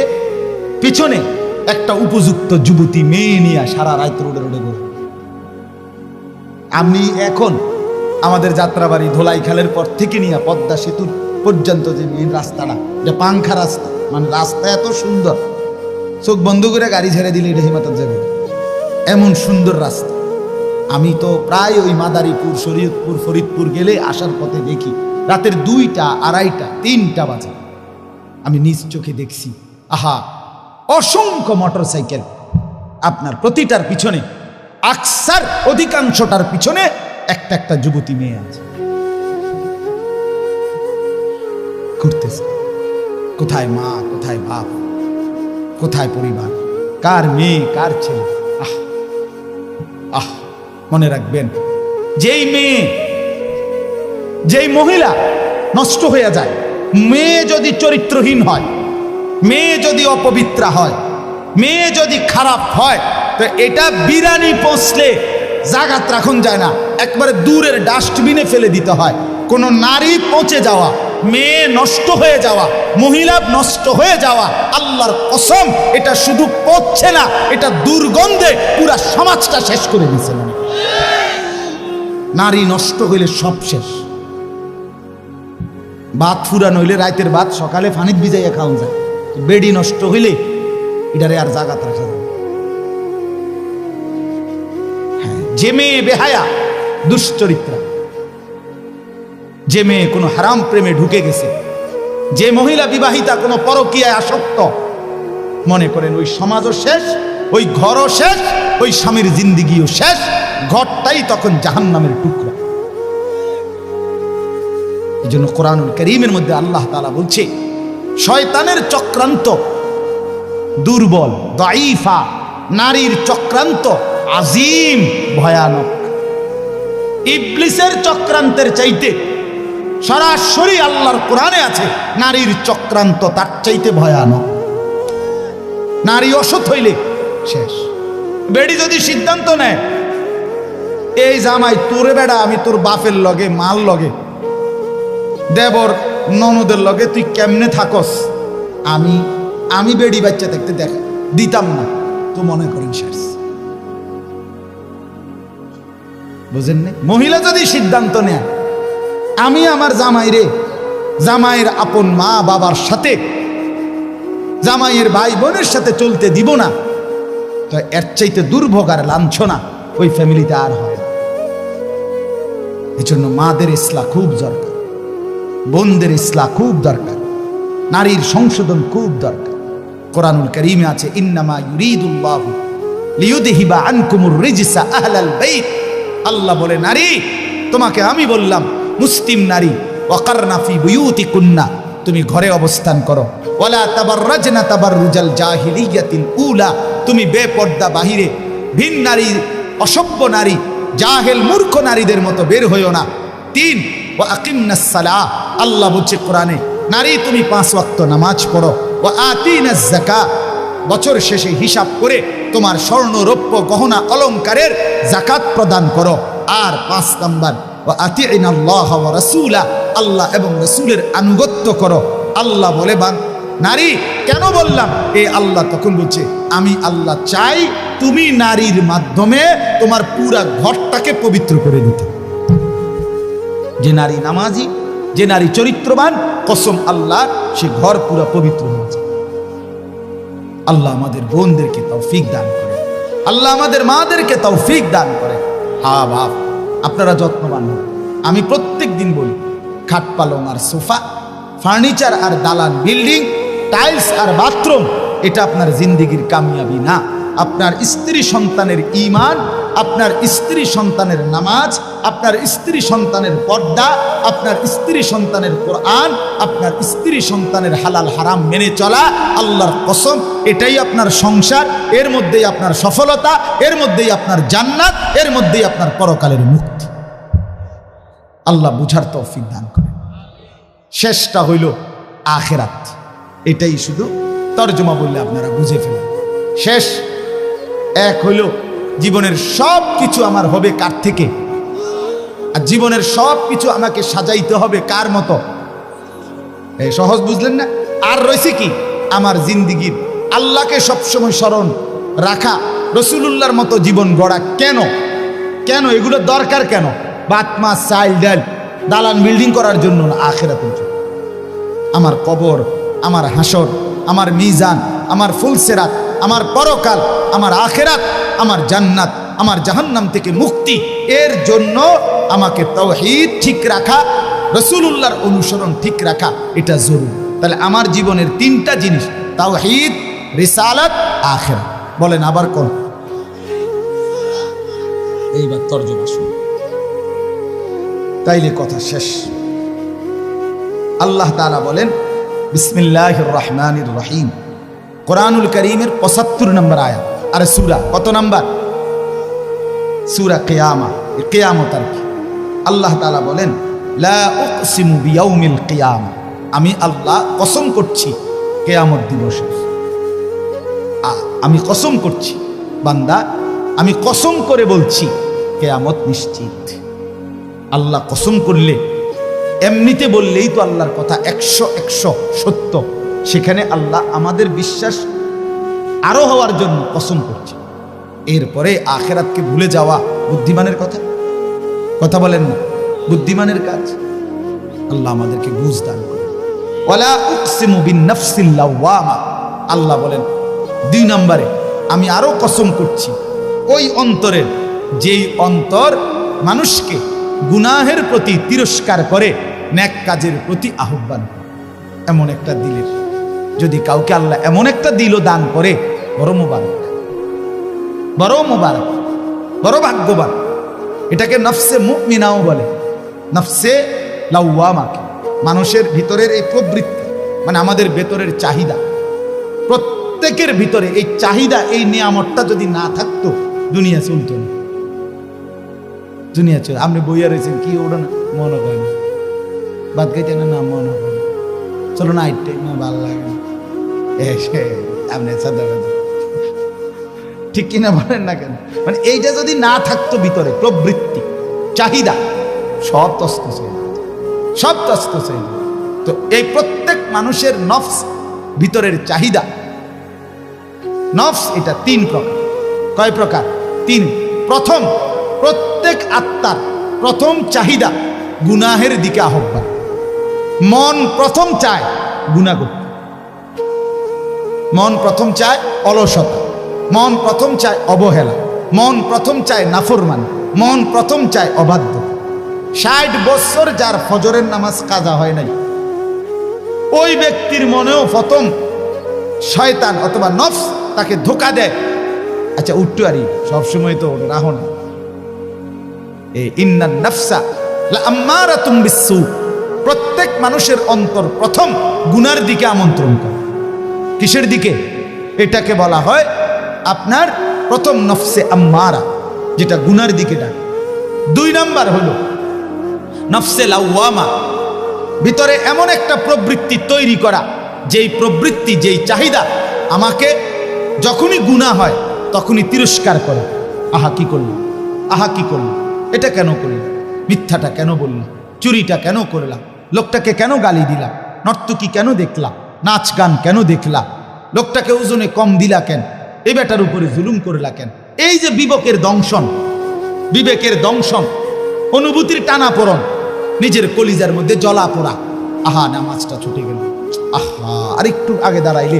পিছনে একটা উপযুক্ত যুবতী মেয়ে নিয়ে সারা রাত রোডে রোডে ঘুরে। আমি এখন আমাদের যাত্রাবাড়ি ধোলাই খালের পর থেকে নিয়ে পদ্মা সেতুর পর্যন্ত যে মেন রাস্তাটা, এটা পাংখা রাস্তা, মানে রাস্তা এত সুন্দর, চোখ বন্ধ করে গাড়ি ছেড়ে দিলে এটা হিমাতত যাবে, এমন সুন্দর রাস্তা। আমি তো প্রায় ওই মাদারীপুর, শরীয়তপুর, ফরিদপুর গেলে আসার পথে দেখি রাতের 2টা, 2:30, 3টা বাজে আমি নিজ চোখে দেখছি, আহা অসংখ্য মোটরসাইকেল, আপনার প্রতিটার পিছনে আকসার অধিকাংশটার পিছনে একটা একটা যুবতী মেয়ে আছে, ঘুরতেছে। কোথায় মা, কোথায় বাপ, কোথায় পরিবার, কার মেয়ে কার ছেলে? আহ আহ মনে রাখবেন, যেই মেয়ে, যেই মহিলা নষ্ট হয়ে যায়, মেয়ে যদি চরিত্রহীন হয়, মেয়ে যদি অপবিত্রা হয়, মেয়ে যদি খারাপ হয়, তো এটা বিরানি পৌঁছলে জাগাত রাখুন যায় না, একবারে দূরের ডাস্টবিনে ফেলে দিতে হয়। কোন নারী পচে যাওয়া, মেয়ে নষ্ট হয়ে যাওয়া, মহিলা নষ্ট হয়ে যাওয়া, আল্লাহর কসম এটা শুধু পচছে না, এটা দুর্গন্ধে পুরা সমাজটা শেষ করে দিচ্ছে। নারী নষ্ট হইলে সব শেষ। ভাত ফুরান হইলে রাতের ভাত সকালে পানিত ভিজাইয়া খাওয়া যায়, বেডি নষ্ট হইলে এটারে আর জাগাত রাখা যায়। হ্যাঁ, যে মেয়ে বেহায়া দুশ্চরিত্রা, যে মেয়ে কোনো হারাম প্রেমে ঢুকে গেছে, যে মহিলা বিবাহিতা কোনো পরকীয়ায় আসক্ত, মনে করেন ওই সমাজও শেষ, ওই ঘরও শেষ, ওই স্বামীর জিন্দিগিও শেষ, ঘরটাই তখন জাহান্নামের টুকরা। এই জন্য কোরআনুল কারীমের মধ্যে আল্লাহ তাআলা বলছে, শয়তানের চক্রান্ত দুর্বল, দাঈফা, নারীর চক্রান্ত আজিম, ভয়ানক। ইবলিসের চক্রান্তের চাইতে সরাসরি আল্লাহর কোরআনে আছে নারীর চক্রান্ত তার চাইতে ভয়ানক। নারী অসৎ হইলে শেষ। বেডি যদি সিদ্ধান্ত নেয়, এই জামাই তোরে বেড়া আমি তোর বাপের লগে, মাল লগে, দেবর ননদের লগে তুই কেমনে থাকস, আমি বেডি বাচ্চা থাকতে দেখা দিতাম না, তো মনে করেন শেষ। বুঝেন না? মহিলা যদি সিদ্ধান্ত নেয় আমি আমার জামাইরে, জামাইয়ের আপন মা বাবার সাথে, জামাইয়ের ভাই বোনের সাথে চলতে দিব না, তো এর চাইতে দুর্ভোগ আর লাঞ্ছনা ওই ফ্যামিলিতে আর হয়। এই জন্য মাদের ইসলাহ খুব দরকার, বোনদের ইসলাহ খুব দরকার, নারীর সংশোধন খুব দরকার। কোরআনুল কারীমে আছে, ইন্নামা ইউরিদুল্লাহু লিইউযহিবা আনকুমুর রিজসা আহলাল বাইত। আল্লাহ বলে, নারী তোমাকে আমি বললাম, মুসলিম নারী, ওয়াকারনা ফি বুয়ুতিকুন্না, তুমি ঘরে অবস্থান করো, ওয়ালা তাবাররাজনা তাবাররুজাল জাহিলিয়াতিল উলা, তুমি বেপর্দা বাহিরে ভিন নারী, অসভ্য নারী, জাহেল মূর্খ নারীদের মতো বের হইও না। 3, ওয়া আকিমনাস সালাহ, আল্লাহ বলছে কোরআনে, নারী তুমি 5 ওয়াক্ত নামাজ পড়ো, ওয়া আতিনাজ যাকাত, বছর শেষে হিসাব করে তোমার স্বর্ণ রৌপ্য গহনা অলংকারের যাকাত প্রদান করো। আর 5 নাম্বার, ওয়া আতিইনাল্লাহ ওয়া রাসূলা, আল্লাহ এবং রাসূলের আনুগত্য করো। আল্লাহ বলে, নারী কেন বললাম? এই আল্লাহ তখন বলছে, আমি আল্লাহ চাই তুমি নারীর মাধ্যমে তোমার পুরা ঘরটাকে পবিত্র করে দিতে। যে নারী নামাজি, যে নারী চরিত্রবান, কসম আল্লাহ সে ঘর পুরা পবিত্র হয়ে যায়। আল্লাহ আমাদের বোনদেরকে তৌফিক দান করে, আল্লাহ আমাদের মাদেরকে তৌফিক দান করে। হা বাপ, আপনারা যত্নবান হন। আমি প্রত্যেক দিন বলি, খাট পালং আর সোফা, ফার্নিচার আর দালান বিল্ডিং, টাইলস আর বাথরুম, এটা আপনার জিন্দিগির কামিয়াবি না। আপনার স্ত্রী সন্তানের ঈমান, আপনার স্ত্রী সন্তানের নামাজ, আপনার স্ত্রী সন্তানের পর্দা, আপনার স্ত্রী সন্তানের কোরআন, আপনার স্ত্রী সন্তানের হালাল হারাম মেনে চলা, আল্লাহর কসম এটাই আপনার সংসার, এর মধ্যেই আপনার সফলতা, এর মধ্যেই আপনার জান্নাত, এর মধ্যেই আপনার পরকালের মুক্তি। আল্লাহ বুঝার তৌফিক দান করে। শেষটা হইল আখিরাত, এটাই শুধু তর্জমা বললে আপনারা বুঝে ফেলেন। শেষ এক হইল জীবনের সব কিছু আমার হবে কার থেকে, আর জীবনের সব কিছু আমাকে সাজাইতে হবে কার মতো। এই সহজ বুঝলেন না? আর রয়েছে কি আমার জিন্দিগির আল্লাহকে সবসময় স্মরণ রাখা, রসুলুল্লাহর মতো জীবন গড়া। কেন কেন এগুলো দরকার? কেন? ভাত মাছ চাল ডাল দালান বিল্ডিং করার জন্য না, আখিরাতের জন্য। আমার কবর, আমার হাসর, আমার মিজান, আমার ফুলসেরাত, আমার পরকাল, আমার আখিরাত, আমার জান্নাত, আমার জাহান্নাম থেকে মুক্তি, এর জন্য আমাকে তাওহীদ ঠিক রাখা, রাসূলুল্লাহর অনুসরণ ঠিক রাখা, এটা জরুরি। তাহলে আমার জীবনের তিনটা জিনিস, তাওহীদ, রিসালাত, আখিরাত। বলেন আবার কোন? এইবার তরজমা শুনুন, তাইলে কথা শেষ। আল্লাহ তাআলা বলেন বিসমিল্লাহির রহমানির রহিম, কোরআনুল কারীমের ৭৫ নম্বর আয়াত। আরে সূরা কত নাম্বার? সূরা কিয়ামা, কিয়ামত আর কি। আল্লাহ তাআলা বলেন লা উকসিমু বিয়াউমিল কিয়ামা, আমি আল্লাহ কসম করছি কিয়ামত দিবসের। আমি কসম করছি বান্দা, আমি কসম করে বলছি কিয়ামত নিশ্চিত। আল্লাহ কসম করলে, এমনিতে বললেই তো আল্লাহর কথা ১০০ সত্য। সেখানে আল্লাহ আমাদের বিশ্বাস আরো হওয়ার জন্য কসম করছে। এরপরে আখিরাতকে ভুলে যাওয়া বুদ্ধিমানের কথা? কথা বলেন না, বুদ্ধিমানের কাজ? আল্লাহ আমাদেরকে বুঝ দান করেন। ওয়ালা উকসিমু বিন-নাফসিল লাওয়ামা, আল্লাহ বলেন ২ নম্বরে আমি আরো কসম করছি ওই অন্তরের, যেই অন্তর মানুষকে গুনাহের প্রতি তিরস্কার করে, নেক কাজের প্রতি আহ্বান করে। এমন একটা দিলের যদি কাউকে আল্লাহ এমন একটা দিলও দান করে, বড় মুবারক, বড় মুবারক, বড় ভাগ্যবান। এটাকে নফসে মুমিনাও বলে, নফসে লাওয়ামাকে। মানুষের ভিতরের এই প্রবৃত্তি, মানে আমাদের ভেতরের চাহিদা, প্রত্যেকের ভিতরে এই চাহিদা, এই নিয়ামতটা যদি না থাকতো দুনিয়া চলতো না। দুনিয়া চল, আপনি বইয়া রয়েছেন কি ওটা না মনে করেন, বাদ গাইতে না না মনে করেন, চলো না আইটে না ভালো লাগে না, আপনি ঠিক কিনা বলেন না কেন? মানে এইটা যদি না থাকতো ভিতরে প্রবৃত্তি, চাহিদা, সব তস্তস হয়ে যেত, সব তস্তস হয়ে যেত। তো এই প্রত্যেক মানুষের নফস, ভিতরের চাহিদা, নফস এটা ৩ প্রকার। কয় প্রকার? ৩। প্রথম, প্রত্যেক আত্মার প্রথম চাহিদা গুনাহের দিকে আহ্বান। মন প্রথম চায় গুনাহ করতে, মন প্রথম চায় অলসতা, মন প্রথম চায় অবহেলা, মন প্রথম চায় নাফরমানি, মন প্রথম চায় অবাধ্য। ৬০ বছর যার ফজরের নামাজ কাজা হয় নাই, ওই ব্যক্তির মনেও প্রথম শয়তান অথবা নফস তাকে ধোঁকা দেয়। আচ্ছা উঠতে পারি, সবসময় তো রাখো না। ইন্নান নাফসা লাআম্মারাতুম বিসসু, প্রত্যেক মানুষের অন্তর প্রথম গুনার দিকে আমন্ত্রণ করে। কিসের দিকে? এটাকে বলা হয় আপনার প্রথম নফসে আম্মারা, যেটা গুনার দিকে ডাকে। ২ নাম্বার হলো নফসে লাওয়ামা, ভিতরে এমন একটা প্রবৃত্তি তৈরি করা, যেই প্রবৃত্তি, যেই চাহিদা আমাকে যখনই গুনাহ হয় তখনই তিরস্কার করে। আহা কি করলাম, আহা কি করলাম, এটা কেন করলাম, মিথ্যাটা কেন বললাম, চুরিটা কেন করলাম, লোকটাকে কেন গালি দিলাম, নর্তকী কেন দেখলাম, নাচ গান কেন দেখলা, লোকটাকে ওজনে কম দিলা কেন, এই বেটার উপরে জুলুম করলা কেন। এই যে বিবেকের দংশন, বিবেকের দংশন, অনুভূতির টানাপোড়ন, নিজের কলিজার মধ্যে জ্বলা পোড়া। আহা নামাজটা ছুটে গেল, আহা আর একটু আগে দাঁড়াইলে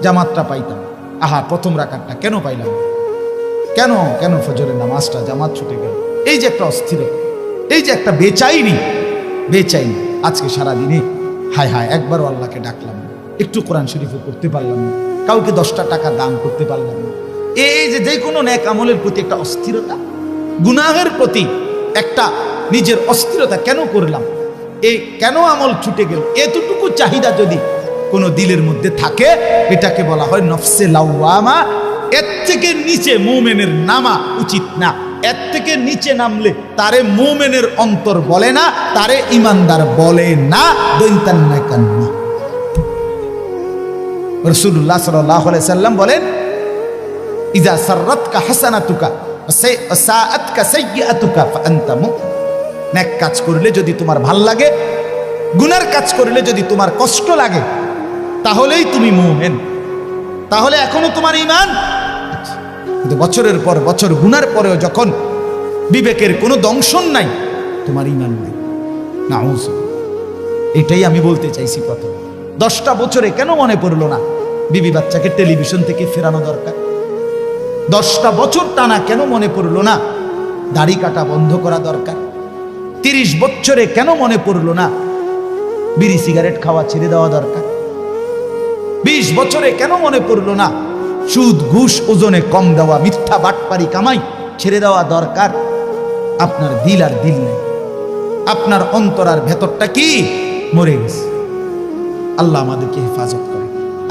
জামাতটা পাইতাম, আহা প্রথম রাকাতটা কেন পাইলাম, কেন কেন ফজরের নামাজটা জামাত ছুটে গেল। এই যে একটা অস্থিরতা, এই যে একটা বেচাইনি, বেচাইনি। আজকে সারাদিনে হায় হায় একবারও আল্লাহকে ডাকলাম না, একটু কোরআন শরীফও করতে পারলাম না, কাউকে 10টা টাকা দান করতে পারলাম না। এই যে কোনো নেক আমলের প্রতি একটা অস্থিরতা, গুনাহের প্রতি একটা নিজের অস্থিরতা, কেন করলাম, এই কেন আমল ছুটে গেল, এতটুকু চাহিদা যদি কোনো দিলের মধ্যে থাকে, এটাকে বলা হয় নফসে লাওয়ামা। এর থেকে নিচে মুমিনের নামা উচিত না। এর থেকে নিচে নামলে তারে মুমিনের অন্তর বলে না, তারে ইমানদার বলে না। রাসূলুল্লাহ সাল্লাল্লাহু আলাইহি সাল্লাম বলেন, ইজা সাররাতকা হাসানাতুকা ওয়া সাআতকা সাইয়্যাতুকা ফাআনতা মুমিন। নেক কাজ করলে যদি তোমার ভাল লাগে, গুনার কাজ করলে যদি তোমার কষ্ট লাগে, তাহলেই তুমি মুমিন, তাহলে এখনো তোমার ঈমান। কিন্তু বছরের পর বছর গুনার পরেও যখন বিবেকের কোনো দংশন নাই, তোমার ঈমান নেই। নাউযুবিল্লাহ। এটাই আমি বলতে চাইছি। প্রথম 10টা বছরে কেন মনে পড়লো না বিবি বাচ্চাকে টেলিভিশন থেকে ফেরানো দরকার? 10টা বছর টানা কেন মনে পড়লো না দাড়ি কাটা বন্ধ করা দরকার? 30 বছরে কেন মনে পড়লো না বিড়ি সিগারেট খাওয়া ছেড়ে দেওয়া দরকার? 20 বছরে কেন মনে পড়লো না সুদ ঘুষ ওজনে কম দেওয়া, মিথ্যা বাটপারি কামাই ছেড়ে দেওয়া দরকার? আপনার দিল আর দিল নেই, আপনার অন্তর আর ভেতরটা কি মরে গেছে। আল্লাহ আমাদেরকে হেফাজত করে।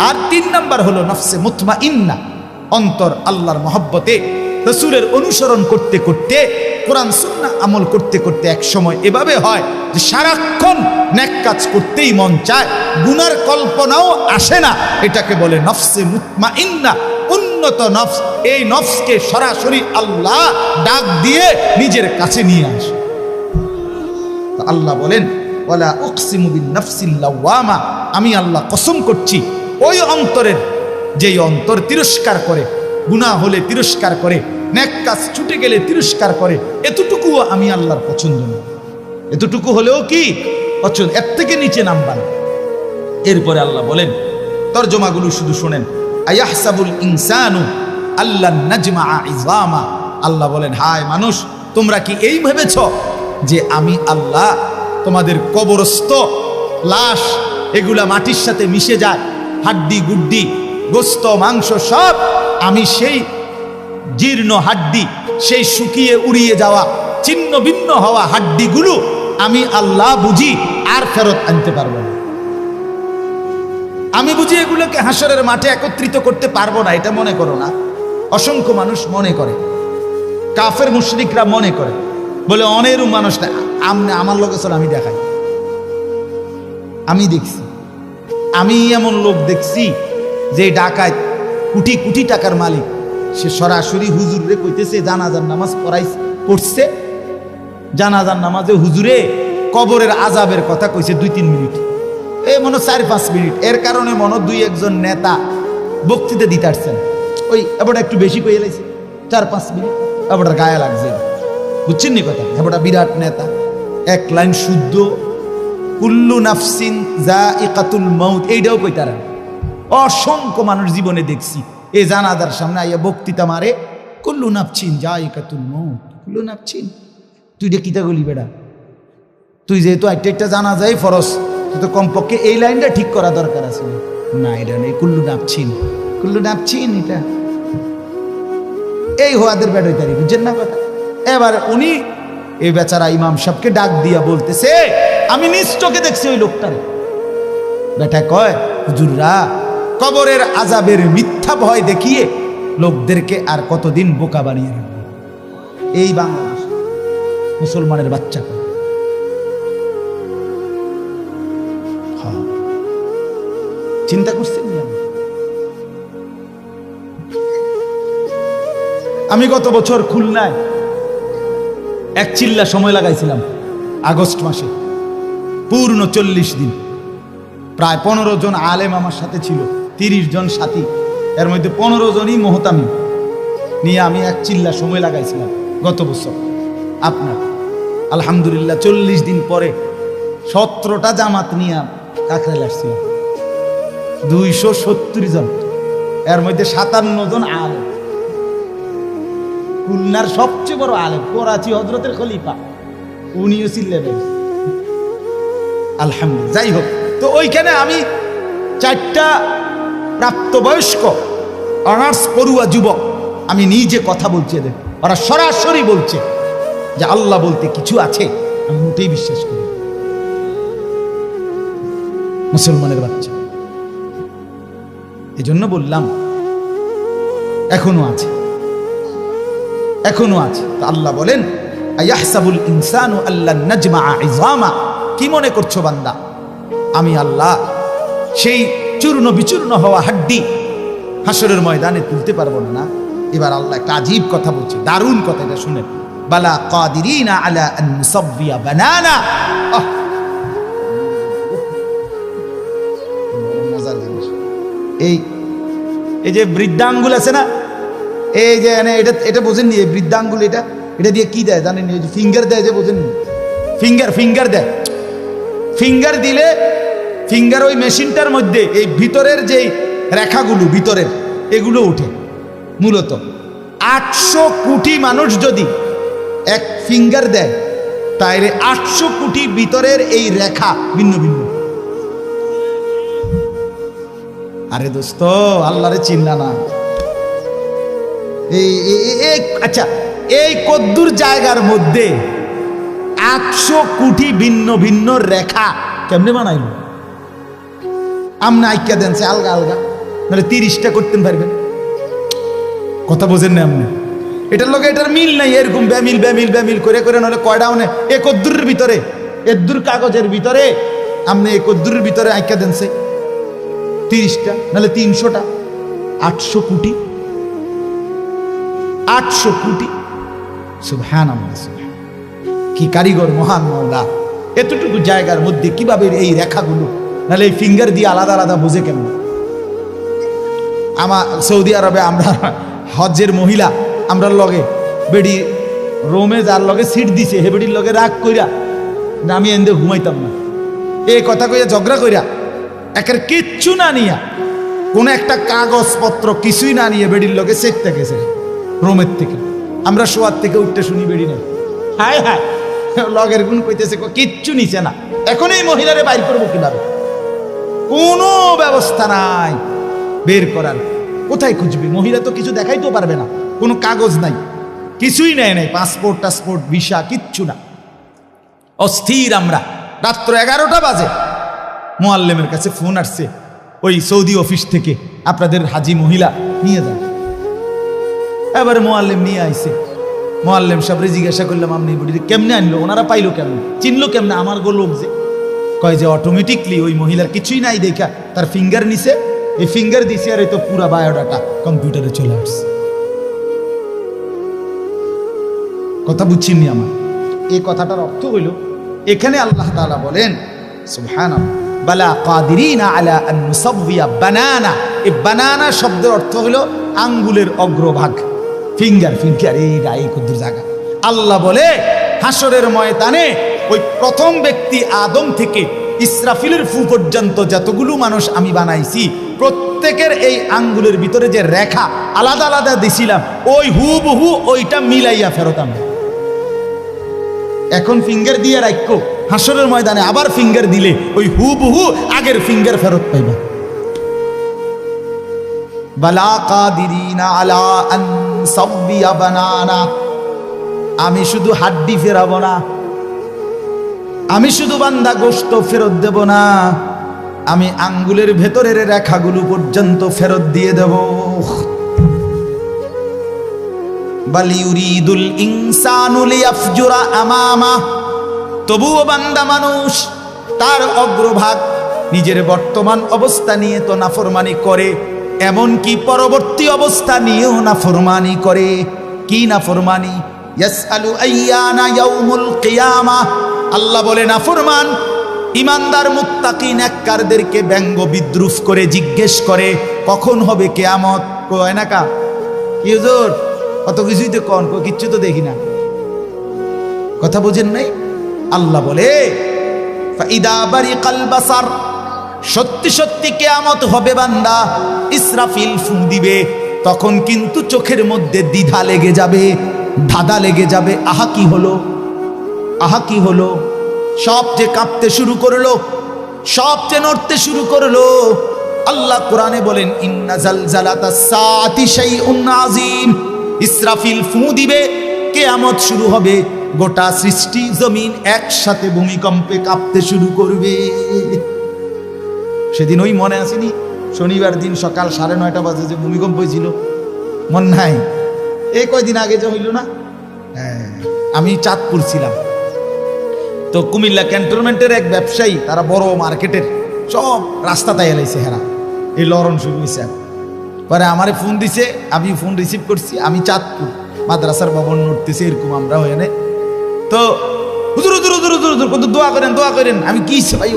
আর 3 নাম্বার হলো নফসে মুতমাইন্না, অন্তর আল্লাহর মহব্বতে রাসূলের অনুসরণ করতে করতে, কোরআন সুন্নাহ আমল করতে করতে এক সময় এভাবে হয় যে সারাক্ষণ নেক কাজ করতেই মন চায়, গুনার কল্পনাও আসে না। এটাকে বলে নফসে মুতমাইন্না, উন্নত নফস। এই নফসকে সরাসরি আল্লাহ ডাক দিয়ে নিজের কাছে নিয়ে আসে। তো আল্লাহ বলেন ওয়ালা উকসিমু বিন নাফসিল লাওয়ামা, আমি আল্লাহ কসম করছি ওই অন্তরের, যেই অন্তর তিরস্কার করে, গুনাহ হলে তিরস্কার করে, নেক কাজ ছুটে গেলে তিরস্কার করে, এতটুকুও আমি আল্লাহর পছন্দ না। এতটুকু হলেও কি পছন্দ, এর থেকে নিচে নামবা না। এরপরে আল্লাহ বলেন, তরজমাগুলো শুধু শোনেন, আয়াহসাবুল ইনসানু আল্লাহ নাজমা ইজামা। আল্লাহ বলেন, হায় মানুষ, তোমরা কি এই ভেবেছ যে আমি আল্লাহ তোমাদের কবরস্থ লাশ এগুলা মাটির সাথে মিশে যায়, হাড্ডি গুড্ডি গোস্ত মাংস সব, আমি সেই জীর্ণ হাড্ডি, সেই শুকিয়ে উড়িয়ে যাওয়া ছিন্ন ভিন্ন হওয়া হাড্ডিগুলো আমি আল্লাহ বুঝি আর ফেরত আনতে পারবো না? আমি বুঝি এগুলোকে হাসরের মাঠে একত্রিত করতে পারবো না? এটা মনে করো না। অসংখ্য মানুষ মনে করে, কাফের মুশরিকরা মনে করে, বলে অনেরও মানুষ না, আমার লোক চল, আমি দেখাই, আমি দেখছি, আমি এমন লোক দেখছি যে ডাকাত কোটি কোটি টাকার মালিক, সে সরাসরি হুজুরে কইতেছে জানাজার নামাজ পড়ছে, জানাজার নামাজে হুজুরে কবরের আজাবের কথা কইছে 2-3 মিনিট, এই মনে 4-5 মিনিট। এর কারণে মনে 2-1 নেতা বক্তৃতা দিতে আসছেন, ওই এবার একটু বেশি কইয়ে লাইছে 4-5 মিনিট, এবার গায়ে লাগছে, বুঝছেন নি কথা? এবার বিরাট নেতা, 1 লাইন শুদ্ধ কুল্লু নাফসিন যায়িকাতুল মাউত, এইটাও কইতারা। অসংখ্য মানুষ জীবনে দেখছি এই জানাজার সামনে আইয়া বক্তৃতা মারে, কুল্লু নাফসিন যায়িকাতুল মাউত, কুল্লু নাফসিন। তুই রে কিতা গলি বেড়া, তুই যেহেতু একটা জানাজাই ফরজ, তুই তো কমপক্ষে এই লাইনটা ঠিক করা দরকার আছে। না, এটা নেই, কুল্লু নাফসিন, কুল্লু নাফসিন, এটা এই হওয়াদের বেড়াই তারি, বুঝছেন না কথা? এবার উনি এই বেচারা ইমাম সাহেবকে ডাক দিয়া বলতেছে, আমি নিজ চোখে দেখছি ওই লোকটারে। বেটা কয়, হুজুররা কবরের আযাবের মিথ্যা ভয় দেখিয়ে লোকদেরকে আর কতদিন বোকা বানিয়ে রাখবে? এই বাংলাদেশ মুসলমানের বাচ্চা কয়। চিন্তা করছেন? আমি গত বছর খুলনায় এক চিল্লা সময় লাগাইছিলাম, আগস্ট মাসে, পূর্ণ 40 দিন। প্রায় 15 জন আলেম আমার সাথে ছিল, 30 জন সাথী, এর মধ্যে 15 জনই মোহতামি নিয়ে আমি এক চিল্লা সময় লাগাইছিলাম গত বছর। আপনার আলহামদুলিল্লাহ 40 দিন পরে 17টা জামাত নিয়ে কাকরাইল আসছিলাম, 270 জন, এর মধ্যে 57 জন আলেম। খুলনার সবচেয়ে বড় আলেম করাচি হযরতের খলিফা, উনিও ছিলেন। আলহামদুলিল্লাহ। যাই হোক, তো ওইখানে আমি 4টা প্রাপ্তবয়স্ক অনার্স পড়ুয়া যুবক, আমি নিজে কথা বলছি, এদের ওরা সরাসরি বলছে যে আল্লাহ বলতে কিছু আছে, আমি মোটেই বিশ্বাস করি। মুসলমানের বাচ্চা, এই জন্য বললাম এখনো আছে, এখনো আছে। তো আল্লাহ বলেন, আয়াহসাবুল ইনসানু আল্লাহ নাজমা ইজামা, কি মনে করছো বান্দা আমি আল্লাহ সেই চূর্ণ বিচূর্ণ হওয়া হাড্ডি হাসরের ময়দানে তুলতে পারবো না? এবার আল্লাহ একটা আজীব কথা বলছে, দারুণ কথা, এটা শুনে, বালা কাদিরিনা আলা আন নুসাব্বিয়া বানানা। এই যে বৃদ্ধাঙ্গুল আছে না, এই যে এটা বোঝেননি, এই বৃদ্ধাঙ্গুল এটা দিয়ে কি দেয় জানেন? এই যে ফিঙ্গার দেয়, যে বোঝেননি, ফিঙ্গার দেয়। ফিঙ্গার দিলে ফিঙ্গার ওই মেশিনটার মধ্যে এই ভিতরের যে রেখাগুলো ভিতরের এগুলো উঠে। মূলত 800 কোটি মানুষ যদি এক ফিঙ্গার দেয়, তাইলে 800 কোটি ভিতরের এই রেখা ভিন্ন ভিন্ন। আরে দোস্ত, আল্লাহরে চিন্না না। আচ্ছা, এই কদ্দুর জায়গার মধ্যে 800 কোটি ভিন্ন ভিন্ন রেখা কেমনে বানাইল? আমনা আইকা দেন সে আলগা আলগা, নাহলে 30টা করতেন পারবেন। কথা বোঝেন না আপনি? এটার লগে এটার মিল নাই, এরকম ব্যামিল ব্যামিল ব্যামিল করে করে, নাহলে কয়টা মানে এ কদ্দুরের ভিতরে, এদ্দুর কাগজের ভিতরে আপনি এ কদ্দুরের ভিতরে আইকা দেন সে 30টা, নাহলে 300টা। 800 কোটি, 800 কোটি। সুবহানাল্লাহ, সুবহান, কি কারিগর মহান মাওলা! এতটুকু জায়গার মধ্যে কিভাবে এই রেখাগুলো, নাহলে এই ফিঙ্গার দিয়ে আলাদা আলাদা বোঝে কেমন? আমার সৌদি আরবে আমরা হজ্জের মহিলা, আমরা লগে বেডি রোমে যার লগে সিট দিছে হে বেডির লগে রাগ কইরা না, আমি এনদে ঘুমাইতাম না, এই কথা কইয়া ঝগড়া কইরা একের কিচ্ছু না নিয়া, কোনো একটা কাগজপত্র কিছুই না নিয়ে বেডির লগে সেটতে গেছে রোমের থেকে। আমরা শোয়ার থেকে উঠতে শুনি বেডি না, হায় হায়, লগের গুণ কইতেছে কিচ্ছু নিছে না। এখন এই মহিলারে বাইর করবো কিভাবে? কোনো ব্যবস্থা নাই বের করার। কোথায় খুঁজবে? মহিলা তো কিছু দেখাইতেও পারবে না, কোনো কাগজ নাই, কিছুই নেয় নাই, পাসপোর্ট টাসপোর্ট ভিসা কিচ্ছু না। অস্থির আমরা। রাত্র 11টা বাজে মোয়াল্লেমের কাছে ফোন আসছে ওই সৌদি অফিস থেকে, আপনাদের হাজি মহিলা নিয়ে যান। এবার মোয়াল্লেম নিয়ে আইছে। মোয়াল্লেম সাহেবরে জিজ্ঞাসা করলাম, আপনি বুড়ি কেমনে আনলো, ওনারা পাইলো কেমন, চিনলো কেমনে? আমার গো লোক যে কয় যে অটোমেটিকলি ওই মহিলার কিছুই নাই দেখা তার ফিঙ্গার নিছে, এই ফিঙ্গার দিছে, আর এই তো পুরা বায়োডাটা কম্পিউটারে চলে আসছে। কথা বুঝছিনি আমার? এই কথাটার অর্থ হইল, এখানে আল্লাহ তাআলা বলেন সুবহানাল্লাহ, বালা কাদিরিনা আলা আন নুসাব্বিয়া বানানা। এই বানানা শব্দের অর্থ হলো আঙ্গুলের অগ্রভাগ, ফিঙ্গার। ফিঙ্গার এই কুদ্দুর জায়গা। আল্লাহ বলে হাসরের ময়দানে ওই প্রথম ব্যক্তি আদম থেকে ইসরাফিলের ফু পর্যন্ত যতগুলো মানুষ আমি বানাইছি, প্রত্যেকের এই আঙ্গুলের ভিতরে যে রেখা আলাদা আলাদা দিছিলাম, ওই হুবহু ওইটা মিলাইয়া ফেরত আনবে। এখন ফিঙ্গার দিয়ে রাখো, হাসরের ময়দানে আবার ফিঙ্গার দিলে ওই হুবহু আগের ফিঙ্গার ফেরত পাইবা। বালা কাদিরিনা আলা আন সাব্বিয়া বানানা। আমি শুধু হাড্ডি ফেরাবো না, আমি শুধু বান্দা গোশত ফেরত দেব না, আমি আঙ্গুলের ভেতরের রেখাগুলো পর্যন্ত ফেরত দিয়ে দেব। বাল ইউরিদুল ইনসানু লিয়াফজুরা আমামা। তবুও বান্দা মানুষ তার অগ্রভাগ নিজের বর্তমান অবস্থা নিয়ে তো নাফরমানি করে, এমনকি পরবর্তী অবস্থা নিয়েও নাফরমানি করে। কি নাফরমানি? ইয়াসআলু আইয়ানা ইয়াউমুল কিয়ামা। আল্লাহ বলে নাফরমান ইমানদার মুত্তাকি নেককারদেরকে ব্যঙ্গ বিদ্রুপ করে জিজ্ঞেস করে কখন হবে কিয়ামত। কয় না কা কি হুজুর, কত কিছুই তো কোন, কিচ্ছু তো দেখি না। কথা বুঝেন নাই? আল্লাহ বলে ফাইদা বারিকাল বাসার, সত্যি সত্যি কিয়ামত হবে বান্দা, ইসরাফিল ফু দিবে, তখন কিন্তু চোখের মধ্যে দ্বিধা লেগে যাবে, ধাঁধা লেগে যাবে। আহা কি হলো, আহা কি হলো, সব যে কাঁপতে শুরু করলো, সব যে নড়তে শুরু করলো। আল্লাহ কোরআনে বলেন ইন্না জালজালাতাস সাআতি শাইউন আযীম। ইসরাফিল ফু দিবে, কিয়ামত শুরু হবে, গোটা সৃষ্টি জমিন একসাথে ভূমিকম্পে কাঁপতে শুরু করবে। সেদিন ওই মনে আসেনি, শনিবার দিন সকাল 9:30 বাজে যে ভূমিকম্প হয়েছিল, মন নাই? এই কয়দিন আগে যে হইল না, আমি চাঁদপুর ছিলাম, তো কুমিল্লা ক্যান্টনমেন্টের এক ব্যবসায়ী, তারা বড় মার্কেটের সব রাস্তা তাই এলাইছে হেরা, এই লরণ শুরু হয়েছে। পরে আমারে ফোন দিছে, আমি ফোন রিসিভ করছি, আমি চাঁদপুর মাদ্রাসার ভবন নড়তেছে এরকম আমরা হয়ে নে। তো হুজুর হুজুর হুজুর হুজুর হুজুর কত দোয়া করেন, দোয়া করেন। আমি কি ভাই,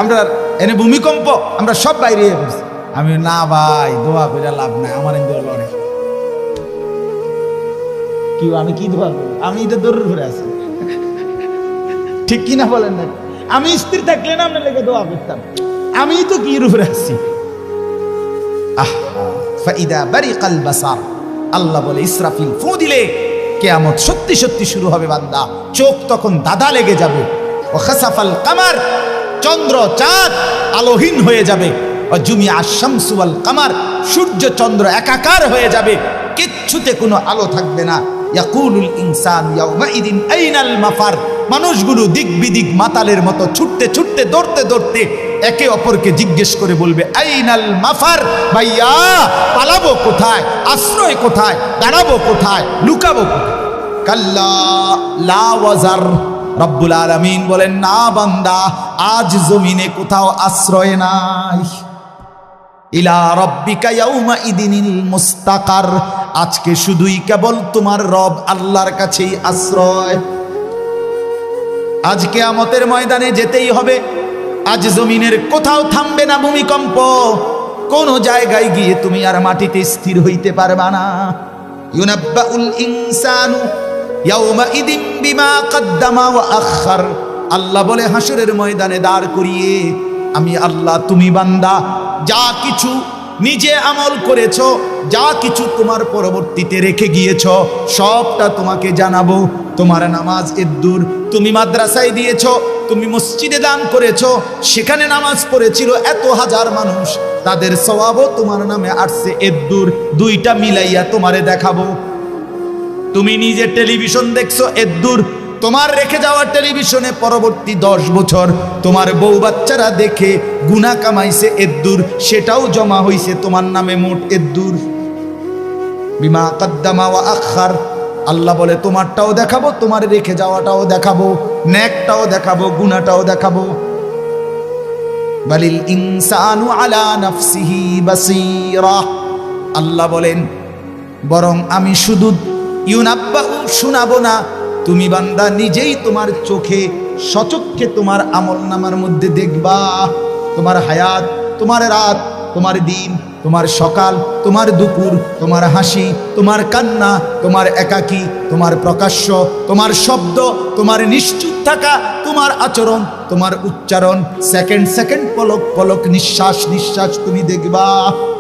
আমরা এনে ভূমিকম্প, আমরা সব বাইরে করছি। আমি না ভাই, দোয়া করে লাভ নাই, আমার লড়ে কি, আমি কি দোয়া করি, আমি এটা দৌড়ের ঘুরে আছি, ঠিক কিনা বলেন না? আমি স্থির থাকলে না আপনার লেগে দোয়া করতাম, আমি তো কি রূপে আসছি। ফাইদা বারিকাল বাসার, আল্লাহ বলে ইসরাফিল ফু দিলে কিয়ামত সত্যি সত্যি শুরু হবে বান্দা, চোখ তখন দাদা লেগে যাবে। ও খাসাফাল কামার, চন্দ্র চাঁদ আলোহীন হয়ে যাবে। জুমিয়া আশ-শামসু ওয়াল কামার, সূর্য চন্দ্র একাকার হয়ে যাবে, কিচ্ছুতে কোনো আলো থাকবে না। ইয়াকুলুল ইনসান ইয়াউমাইদিন আইনাল মাফার, মানুষগুলো দিক বিদিক মাতালের মতো ছুটতে ছুটতে দৌড়তে দৌড়তে একে অপরকে জিজ্ঞেস করে বলবে আইনাল মাফার, ভাইয়া পালাবো কোথায়, আশ্রয় কোথায়, দাঁড়াবো কোথায়, লুকাবো কোথায়? কাল্লা লা ওয়াজার, রব্বুল আলামিন বলেন না বান্দা, আজ জমিনে কোথাও আশ্রয় নাই। ইলা রব্বিকা ইয়াউমাইদিনিল মুস্তাকার, আজকে শুধুই কেবল তোমার রব আল্লাহর কাছেই আশ্রয়। আজ কিয়ামতের ময়দানে যেতেই হবে। আজ জমিনের কোথাও থামবে না ভূমিকম্প, কোন জায়গায় গিয়ে তুমি আর মাটিতে স্থির হইতে পারবা না। ইউনাব্বাউল ইনসানু ইয়াউমাইদিন বিমা কদ্দামা ওয়া আখার, আল্লাহ বলে হাসরের ময়দানে দাঁড় করিয়ে আমি আল্লাহ, তুমি বান্দা যা কিছু নিজে আমল করেছো, যা কিছু তোমার পরবর্তীতে রেখে গিয়েছো, সবটা তোমাকে জানাবো। তোমার নামাজ এদ্দুর, তুমি মাদ্রাসায় দিয়েছো, তুমি মসজিদে দান করেছো, সেখানে নামাজ পড়েছিল এত হাজার মানুষ, তাদের সওয়াবও তোমার নামে আসছে এদ্দুর, দুইটা মিলাইয়া তোমারে দেখাবো। তুমি নিজে টেলিভিশন দেখছো এদ্দুর, তোমার রেখে যাওয়া টেলিভিশনে পরবর্তী 10 বছর তোমার বউ বাচ্চারা দেখে গুনাহ কামাইছে এদ্দুর, সেটাও জমা হইছে তোমার নামে মোট এদ্দুর। বিমা কদ্দামা ওয়া আখার, আল্লাহ বলে তোমারটাও দেখাবো, তোমার রেখে যাওয়াটাও দেখাবো, নেকটাও দেখাবো, গুনাহটাও দেখাবো। বালিল ইনসানু আলা নাফসিহি বাসীরা, আল্লাহ বলেন বরং আমি শুধু ইউনাব্বাউ শোনাবো না, তুমি বান্দা নিজেই তোমার চোখে সচক্ষে তোমার আমলনামার মধ্যে দেখবা। তোমার হায়াত, তোমার রাত, তোমার দিন, তোমার সকাল, তোমার দুপুর, তোমার হাসি, তোমার কান্না, তোমার একাকী, তোমার প্রকাশ্য, তোমার শব্দ, তোমার নিশ্চুপ থাকা, তোমার আচরণ, তোমার উচ্চারণ, সেকেন্ড সেকেন্ড পলক পলক, নিঃশ্বাস নিঃশ্বাস তুমি দেখবা।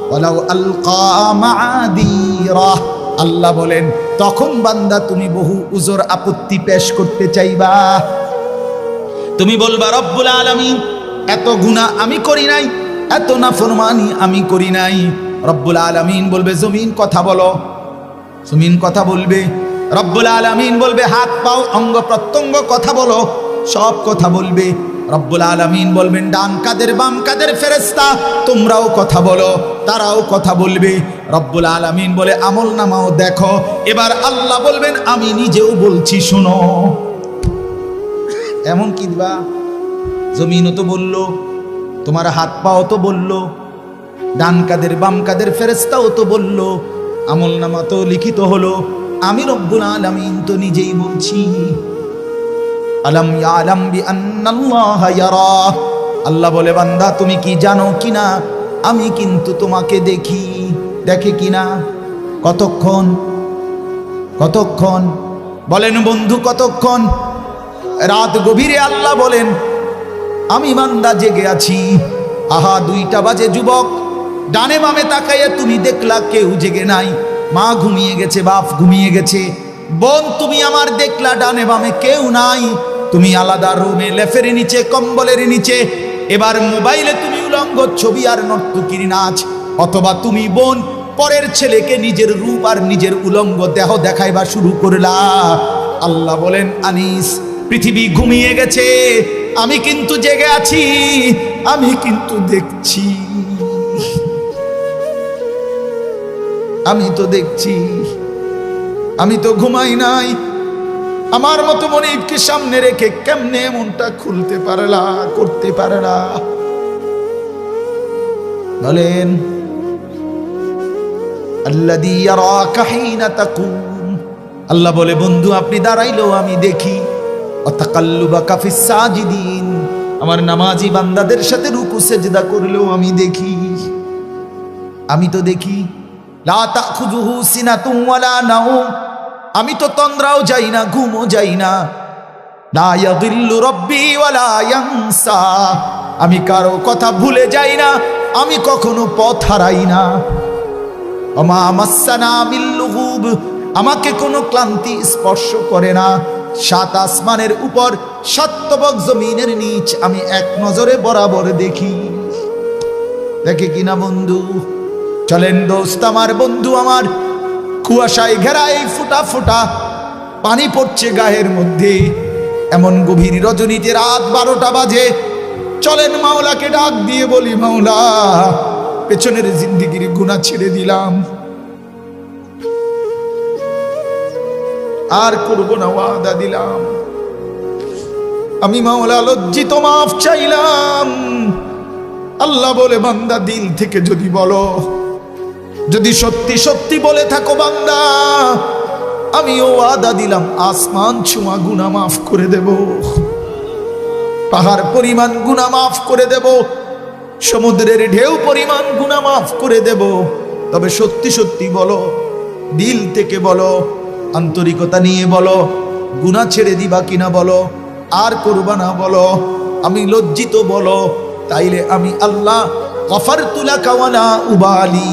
ওয়ালাউ আলকা মাআদিরা, আল্লাহ বলেন তখন বান্দা তুমি বহু উজর আপত্তি পেশ করতে চাইবা। তুমি বলবা রব্বুল আলামিন এত গুনাহ আমি করি নাই, এত নাফরমানি আমি করি নাই। রব্বুল আলামিন বলবে জমিন কথা বলো, জমিন কথা বলবে। রব্বুল আলামিন বলবে হাত পাও অঙ্গ প্রত্যঙ্গ কথা বলো, সব কথা বলবে। রব্বুল আলামিন বলবেন ডান কাদের বাম কাদের ফেরেশতা তোমরাও কথা বলো, তারাও কথা বলবে। রব্বুল আলামিন বলে আমল নামাও দেখো। এবার আল্লাহ বলবেন আমি নিজেও বলছি শোনো। এমন কি দিবা, জমিনও তো বললো, তোমার হাত পাও তো বললো, ডান কাদের বাম কাদের ফেরেশতাও তো বললো, আমল নামা তো লিখিত হলো, আমি রব্বুল আলামিন তো নিজেই বলছি। আলাম ইয়ালাম বিআন্নাল্লাহা ইয়ারা, আল্লাহ বলে বান্দা তুমি কি জানো কিনা আমি কিন্তু তোমাকে দেখি। দেখে কিনা? কতক্ষণ? কতক্ষণ বলেন বন্ধু, কতক্ষণ? রাত গভীরে আল্লাহ বলেন আমি বান্দা জেগে আছি। আহা 2টা বাজে যুবক, ডানে বামে তাকাইয়া তুমি দেখলা কেউ জেগে নাই। মা ঘুমিয়ে গেছে, বাপ ঘুমিয়ে গেছে, বোন তুমি আমার দেখলা ডানে বামে কেউ নাই। তুমি আলাদা রুমে লেফের নিচে কম্বলের নিচে, এবার মোবাইলে তুমি উলঙ্গ ছবি আর নর্তকীর নাচ, অথবা তুমি বোন পরের ছেলেকে নিজের রূপ আর নিজের উলঙ্গ দেহ দেখাইবা শুরু করলা। আল্লাহ বলেন আনিস পৃথিবী ঘুমিয়ে গেছে, আমি কিন্তু জেগে আছি, আমি কিন্তু দেখছি, আমি তো দেখছি, আমি তো ঘুমাই নাই। আমার মতো মনিবকে সামনে রেখে কেমনে মনটা খুলতে পারলা, করতে পারলা? বলেন আল্লাযী ইয়ারাকা হিনা তাকুম, আল্লাহ বলে বন্ধু আপনি দাঁড়াইলেও আমি দেখি। ওয়া তাকাল্লুবাকা ফিস সাজিদিন, আমার নামাজি বান্দাদের সাথে রুকু সেজদা করলেও আমি দেখি, আমি তো দেখি। লা তাখুযুহু সিনাতুন ওয়ালা নাওম, আমি তো তন্দ্রাও যাই না, ঘুমও যাই না। লা ইয়াযিল্লু রাব্বি ওয়ালা ইয়ানসা, আমি কারো কথা ভুলে যাই না, আমি কখনো পথ হারাই না। ওমা মাসসানা বিল লুগুব, আমাকে কোনো ক্লান্তি স্পর্শ করে না। 7 আসমানের উপর 7 তবক জমিনের নিচ আমি এক নজরে বরাবর দেখি। দেখে কিনা বন্ধু? চলেন দোস্ত আমার, বন্ধু আমার, কুয়াশায় ঘেরা এই ফোঁটা ফোঁটা পানি পড়ছে গায়ের মধ্যে, এমন গভীর রজনীতে রাত 12টা বাজে। চলেন মাওলাকে ডাক দিয়ে বলি, মাওলা পেছনের জিন্দেগির গুনাহ ছেড়ে দিলাম, আর করব না, ওয়াদা দিলাম। আমি মাওলা লজ্জিত, মাফ চাইলাম। আল্লাহ বলে, বান্দা দিল থেকে যদি বলো, যদি সত্যি সত্যি বলে থাকো বান্দা, আমিও ওয়াদা দিলাম আসমান ছোঁয়া গুনাহ মাফ করে দেব, পাহাড় পরিমাণ গুনাহ মাফ করে দেব, সমুদ্রের ঢেউ পরিমাণ গুনাহ মাফ করে দেব। তবে সত্যি সত্যি বলো, দিল থেকে বলো, আন্তরিকতা নিয়ে বলো, গুনাহ ছেড়ে দিবা কিনা বলো, আর করবা না বলো, আমি লজ্জিত বলো, তাইলে আমি আল্লাহ গফারতু লাকা ওয়ালা উবালি,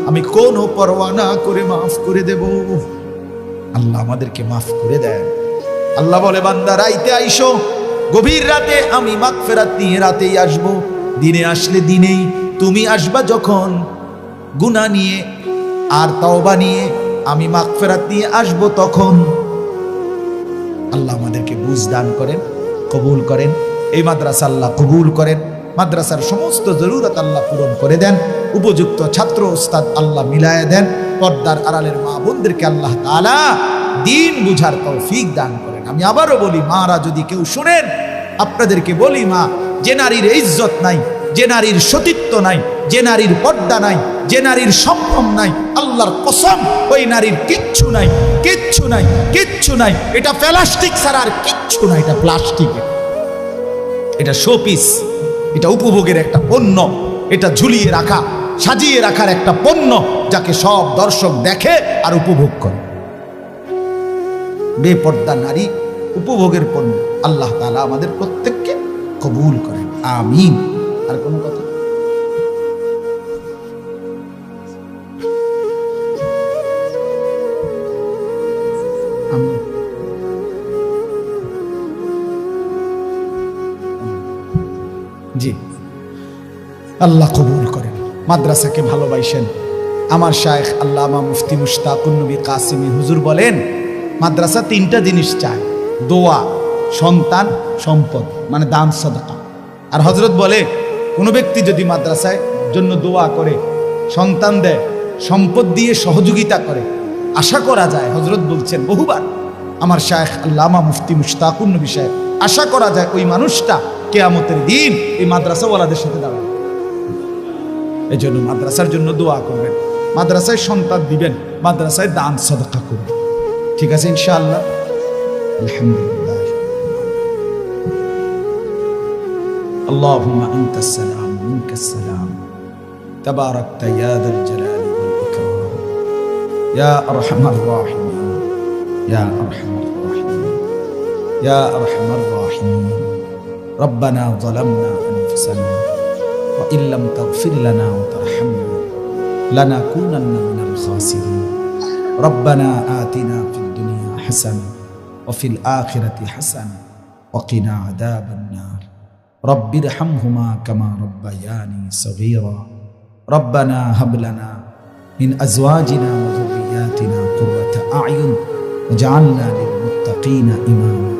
আমি কোনো পরোয়া না করে মাফ করে দেব। আল্লাহ আমাদেরকে মাফ করে দেন। আল্লাহ বলে, বান্দা রাইতে আইসো, গভীর রাতে আমি মাগফিরাত নিয়ে রাতেই আসবো, দিনে আসলে দিনেই। তুমি আসবা যখন গুনাহ নিয়ে আর তওবা নিয়ে, আমি মাগফিরাত নিয়ে আসবো তখন। আল্লাহ আমাদেরকে বুঝ দান করেন, কবুল করেন। এই মাদ্রাসা আল্লাহ কবুল করেন, মাদ্রাসার সমস্ত জরুরত আল্লাহ পূরণ করে দেন, উপযুক্ত ছাত্র ওস্তাদ আল্লাহ মিলায় দেন, পর্দার আড়ালের মা বোনদেরকে আল্লাহ তাআলা দ্বীন বুঝার তৌফিক দান করেন। আমি আবারও বলি, মারা যদি কেউ শুনেন, আপনাদেরকে বলি, মা, যে নারীর ইজ্জত নাই, যে নারীর সতীত্ব নাই, যে নারীর পর্দা নাই, যে নারীর সম্ভ্রম নাই, আল্লাহর কসম ওই নারীর কিচ্ছু নাই, কিচ্ছু নাই, কিচ্ছু নাই। এটা প্লাস্টিক ছাড়া আর কিচ্ছু নাই, এটা প্লাস্টিক, এটা শোপিস, এটা উপভোগের একটা পণ্য, এটা ঝুলিয়ে রাখা, সাজিয়ে রাখার একটা পণ্য, যাকে সব দর্শক দেখে আর উপভোগ করে। বেপর্দা নারী উপভোগের পণ্য। আল্লাহ তাআলা আমাদের প্রত্যেককে কবুল করেন, আমিন। আর কোনো কথা? জি, আল্লাহ কবুল করেন। মাদ্রাসাকে ভালোবাসেন। আমার শায়েখ আল্লামা মুফতি মুশতাকুন নবী কাসিমি হুজুর বলেন, মাদ্রাসা 3টা জিনিস চায়, দোয়া, সন্তান, সম্পদ, মানে দান সাদকা। আর হযরত বলে, কোনো ব্যক্তি যদি মাদ্রাসায় জন্য দোয়া করে, সন্তান দেয়, সম্পদ দিয়ে সহযোগিতা করে, আশা করা যায়, হযরত বলছেন বহুবার, আমার শায়েখ আল্লামা মুফতি মুশতাকুন নবী সাহেব, আশা করা যায় ওই মানুষটা কিয়ামতের দিন এই মাদ্রাসাওয়ালাদের সাথে দাঁড়াবে। এই জন্য মাদ্রাসার জন্য দোয়া করবেন, মাদ্রাসায় সন্তান দিবেন, মাদ্রাসায় দান সাদকা করবেন। ঠিক আছে ইনশাআল্লাহ। আলহামদুলিল্লাহ। আল্লাহুম্মা আনতাস সালাম ওয়া মিনকাস সালাম, তাবারাকতা ইয়া যাল জালালি ওয়াল ইকরাম, ইয়া আরহামার রাহিমিন, ইয়া আরহামার রাহিমিন, ইয়া আরহামার রাহিমিন। ربنا ظلمنا أنفسنا وإن لم تغفر لنا وترحمنا لنكونن من الخاسرين. ربنا آتنا في الدنيا حسنة وفي الآخرة حسنة وقنا عذاب النار. رب ارحمهما كما ربياني صغيرا. ربنا هب لنا من أزواجنا وذرياتنا قرة أعين واجعلنا للمتقين إماما.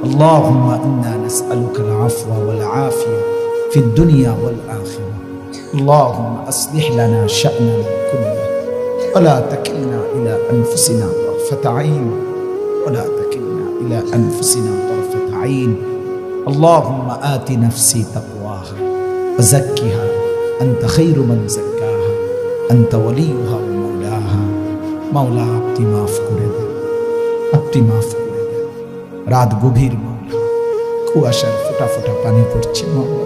اللهم إنا نسألك العفو والعافية في الدنيا والآخرة. اللهم أصلح لنا شأننا كله ولا تكلنا إلى أنفسنا طرفة عين، ولا تكلنا إلى أنفسنا طرفة عين. اللهم آت نفسي تقواها وزكها أنت خير من زكاها أنت وليها ومولاها. مولا আপনি মাফ করে দেন, আপনি মাফ করে দেন। রাত গভীর মাওলা, কুয়াশার ফোঁটা ফোঁটা পানি পড়ছে মাওলা,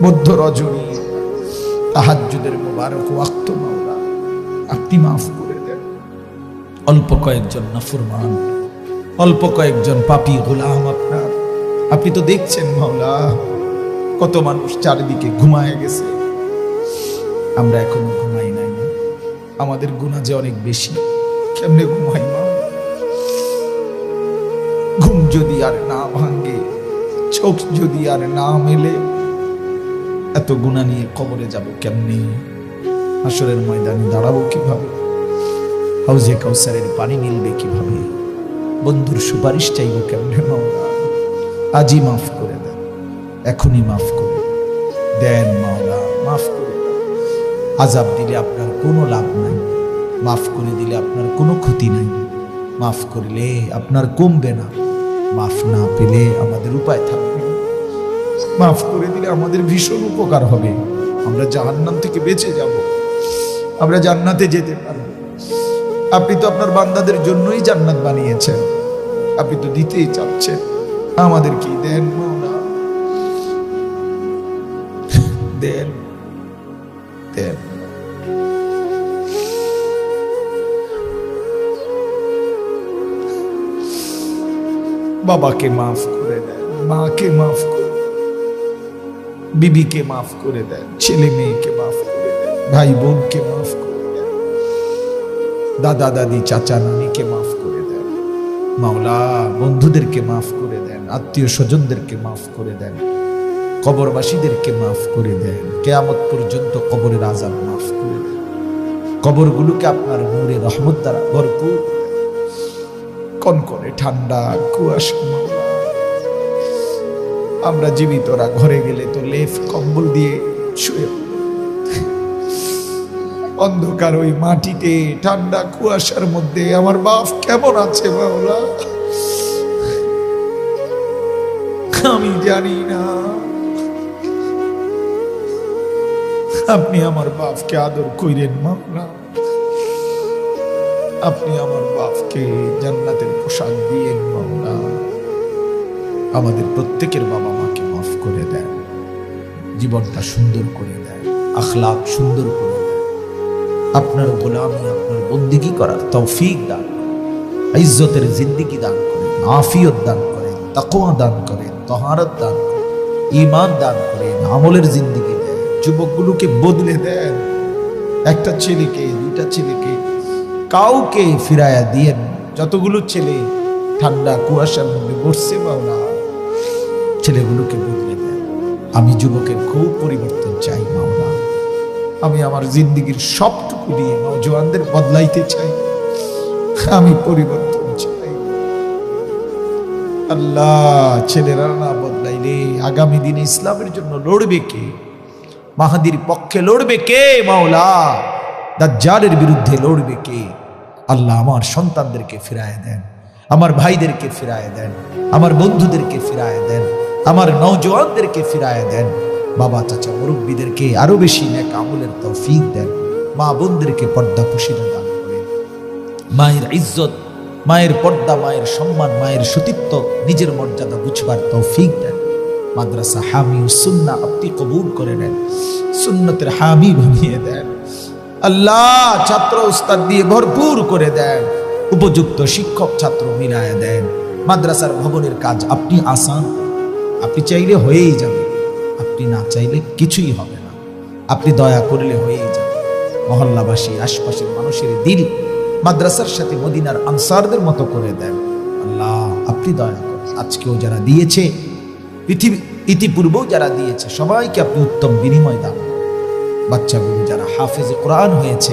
মধ্য রজনী, তাহাজ্জুদের মুবারক ওয়াক্ত মাওলা, আপনি মাফ করে দেন। অল্প কয়েকজন নাফরমান, অল্প কয়েকজন পাপী গোলাম আপনার, আপনি তো দেখছেন মাওলা, কত মানুষ চারিদিকে ঘুমায় গেছে, আমরা এখনো ঘুমাই নাই। আমাদের গুনাহ যে অনেক বেশি, কেমনে ঘুমাই মা? ঘুম যদি আর না ভাঙে, চোখ যদি আর না মেলে, এত গুনাহ নিয়ে কবরে যাব কেমনে? হাসরের ময়দানে দাঁড়াবো কিভাবে? হাউজে কাউসারের পানি মিলবে কিভাবে? বন্ধুর সুপারিশ চাইব কেমনে? মাওলা আজই মাফ করে দেন, এখনই মাফ করে দেন মাওলা, মাফ করে দেন। আযাব দিলে আপনার কোনো লাভ নাই, মাফ করে দিলে আপনার কোনো ক্ষতি নাই। মাফ করলে আপনার কমবে না, মাফ না পেলে আমাদের উপায় থাকবে না। মাফ করে দিলে আমাদের ভীষণ উপকার হবে, আমরা জাহান্নাম থেকে বেঁচে যাব, আমরা জান্নাতে যেতে পারব। আপনি তো আপনার বান্দাদের জন্যই জান্নাত বানিয়েছেন, আপনি তো দিতেই চাচ্ছেন, আমাদের কি দেন মাওলা, দেন দেন। বাবাকে মাফ করে দেন, মাকে মাফ করে দেন, বিবিকে মাফ করে দেন, ছেলে মেয়েকে মাফ করে দেন, ভাই বোনকে মাফ করে দেন, দাদা দাদি চাচা নানিকে মাফ করে দেন মাওলা, বন্ধুদেরকে মাফ করে দেন, আত্মীয় স্বজনদেরকে মাফ করে দেন, কবরবাসীদেরকে মাফ করে দেন, কিয়ামত পর্যন্ত কবরের আযাব মাফ করে দেন, কবরগুলোকে আপনার নূরে রহমত দ্বারা ভরপুর, কনকনে ঠান্ডা কুয়াশা মাওলা। আমরা জীবিতরা ঘরে গেলে তো লেপ কম্বল দিয়ে শুয়ে, অন্ধকার ওই মাটিতে ঠান্ডা কুয়াশার মধ্যে আমার বাপ কেমন আছে মাওলা আমি জানি না। আপনি আমার বাপকে আদর কইরেন মাওলা, আপনি আমার বাপকে জান্নাতের পোশাক দিয়েন মাওলা। আমাদের প্রত্যেকের বাবা মাকে মাফ করে দেন, জীবনটা সুন্দর করে দেন, আখলাক সুন্দর করে দেন, আপনার গোলামি আপনার বন্দেগী করার তৌফিক দান করেন, ইজ্জতের জিন্দেগি দান করেন, আফিয়ত দান করেন, তাকওয়া দান করেন, তহারত দান করেন, ঈমান দান করেন, আমলের জিন্দেগি দেন, যুবকগুলোকে বদলে দেন, একটা ছেলেকে দুইটা ছেলেকে কাউকে ফিরায়া দিয়েন। যতগুলো ছেলে ঠান্ডা কুয়াশার মধ্যে বসছে মাওলা, ছেলেগুলোকে বদলে দেন। আমি যুবকের খুব পরিবর্তন চাই মাওলা, আমি আমার জিন্দেগির সবটুকু দিয়ে নওজোয়ানদের বদলাইতে চাই, আমি পরিবর্তন চাই আল্লাহ। ছেলেরা না বদলাইলে আগামী দিনে ইসলামের জন্য লড়বে কে? মাহাদির পক্ষে লড়বে কে মাওলা? দাজ্জালের বিরুদ্ধে লড়বে কে? আল্লাহ আমার সন্তানদেরকে ফিরায় দেন, আমার ভাইদেরকে ফিরায় দেন, আমার বন্ধুদেরকে ফিরায় দেন, আমার নওজোয়ানদেরকে ফিরায় দেন, বাবা চাচা মুরব্বীদেরকে আরো বেশি নেক আমলের তৌফিক দেন, মা বোনদেরকে পর্দা পুশিরা দান করেন, মায়ের ইজ্জত, মায়ের পর্দা, মায়ের সম্মান, মায়ের সতীত্ব, নিজের মর্যাদা বুঝবার তৌফিক দেন। মাদ্রাসা হামি সুন্নাহ আপনি কবুল করে নেন, সুন্নতের হামি বানিয়ে দেন আল্লাহ। ছাত্র উস্তাদ দিয়ে ভরপুর করে দেন, উপযুক্ত শিক্ষক ছাত্র মিলায় দেন। মাদ্রাসার ভবনের কাজ আপনি আসান, আপনি চাইলে হয়েই যাবে, আপনি না চাইলে কিছুই হবে না, আপনি দয়া করলে হয়েই যাবে। মহল্লাবাসী আশপাশের মানুষের দিল মাদ্রাসার সাথে মদিনার আনসারদের মতো করে দেন আল্লাহ, আপনি দয়া করেন। আজকেও যারা দিয়েছে, পৃথিবী ইতিপূর্বেও যারা দিয়েছে, সবাইকে আপনি উত্তম বিনিময় দান করেন। বাচ্চাগুলো যারা হাফেজে কোরআন হয়েছে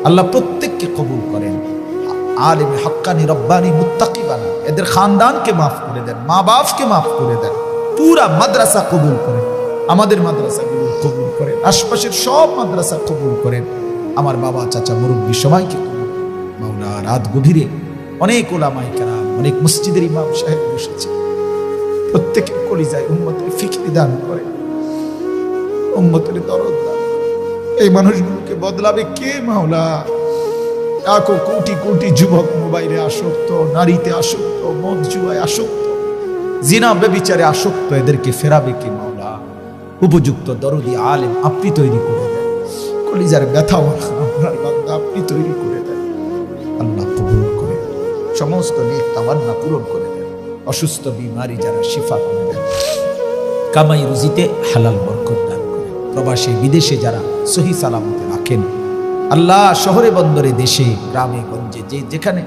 আল্লাহ প্রত্যেককে কবুল করেন, আলেমে হক্কানি রব্বানি মুত্তাকি বানান, এদের খানদানকে মাফ করে দেন, মা বাপকে মাফ করে দেন, পুরা মাদ্রাসা কবুল করেন, আমাদের মাদ্রাসাগুলো কবুল করেন, আশপাশের সব মাদ্রাসা কবুল করেন, আমার বাবা চাচা মুরব্বী সবাইকে কবুল করেন মাওলা। রাত গভীরে অনেক ওলামায়ে কেরাম, অনেক মসজিদের ইমাম সাহেব বসেছে, প্রত্যেকের কলিজায় উম্মতের ফিকরি দান করে, উম্মতের দরদ দান। এই মানুষগুলোকে বদলাবে কে মাওলা? লাখো কোটি কোটি যুবক মোবাইলে আসক্ত, নারীতে আসক্ত, মদ জুয়ায় আসক্ত, জিনা ব্যভিচারে আসক্ত, এদেরকে ফেরাবে কে মাওলা? উপযুক্ত দরদি আলেম আপনি তৈরি করে দেন, কলিজার ব্যথা আপনার বান্দা আপনি তৈরি করে দেন আল্লাহ, কবুল করে সমস্ত নেক তামান্না পূরণ করে দেন, অসুস্থ বিমারি যারা শিফা করে দেন, কামাই রুজিতে হালাল বরকত দান করেন, প্রবাসী বিদেশে যারা সহি সালামতে রাখেন আল্লাহ, শহরে বন্দরে দেশে গ্রামে গঞ্জে যে যেখানে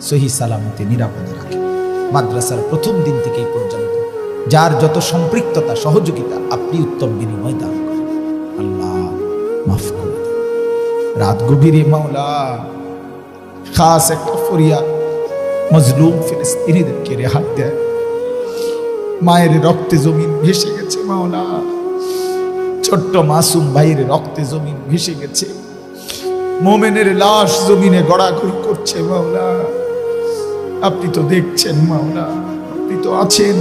সহি সালামতে নিরাপদে রাখেন। মাদ্রাসার প্রথম দিন থেকে এই পর্যন্ত যার যত সম্পৃক্ততা সহযোগিতা আপনি উত্তম বিনিময় দান করেন রাত গভীরে মাওলা খাস একটা ফরিয়াদ মজলুম ফিলিস্তিনিদেরকে রেহাই দেয়। মায়ের রক্তে জমিন ভেসে গেছে মাওলা, ছোট্ট মাসুম ভাইয়ের রক্তে জমিন ভেসে গেছে, মোমেনের লাশ জমিনে গড়াগড়ি করছে মাওলা। আপনি তো দেখছেন মাওলা, আপনি তো আছেন,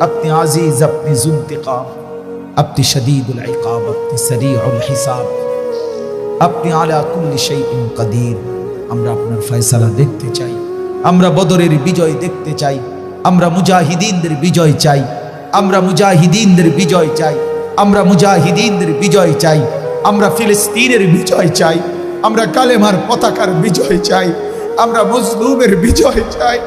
আপনি আজিজ, আপনি জুন্তিকাম, আপনি শদীদুল ইকাব, আপনি সরিউল হিসাব, আপনি আলা কুল্লি শাইইন কাদির। আমরা আপনার ফয়সালা দেখতে চাই, আমরা বদরের বিজয় দেখতে চাই, আমরা মুজাহিদিনদের বিজয় চাই, আমরা মুজাহিদিনদের বিজয় চাই, আমরা মুজাহিদিনদের বিজয় চাই, আমরা ফিলিস্তিনের বিজয় চাই, আমরা কালেমার পতাকার বিজয় চাই, আমরা মজলুমের বিজয় চাই।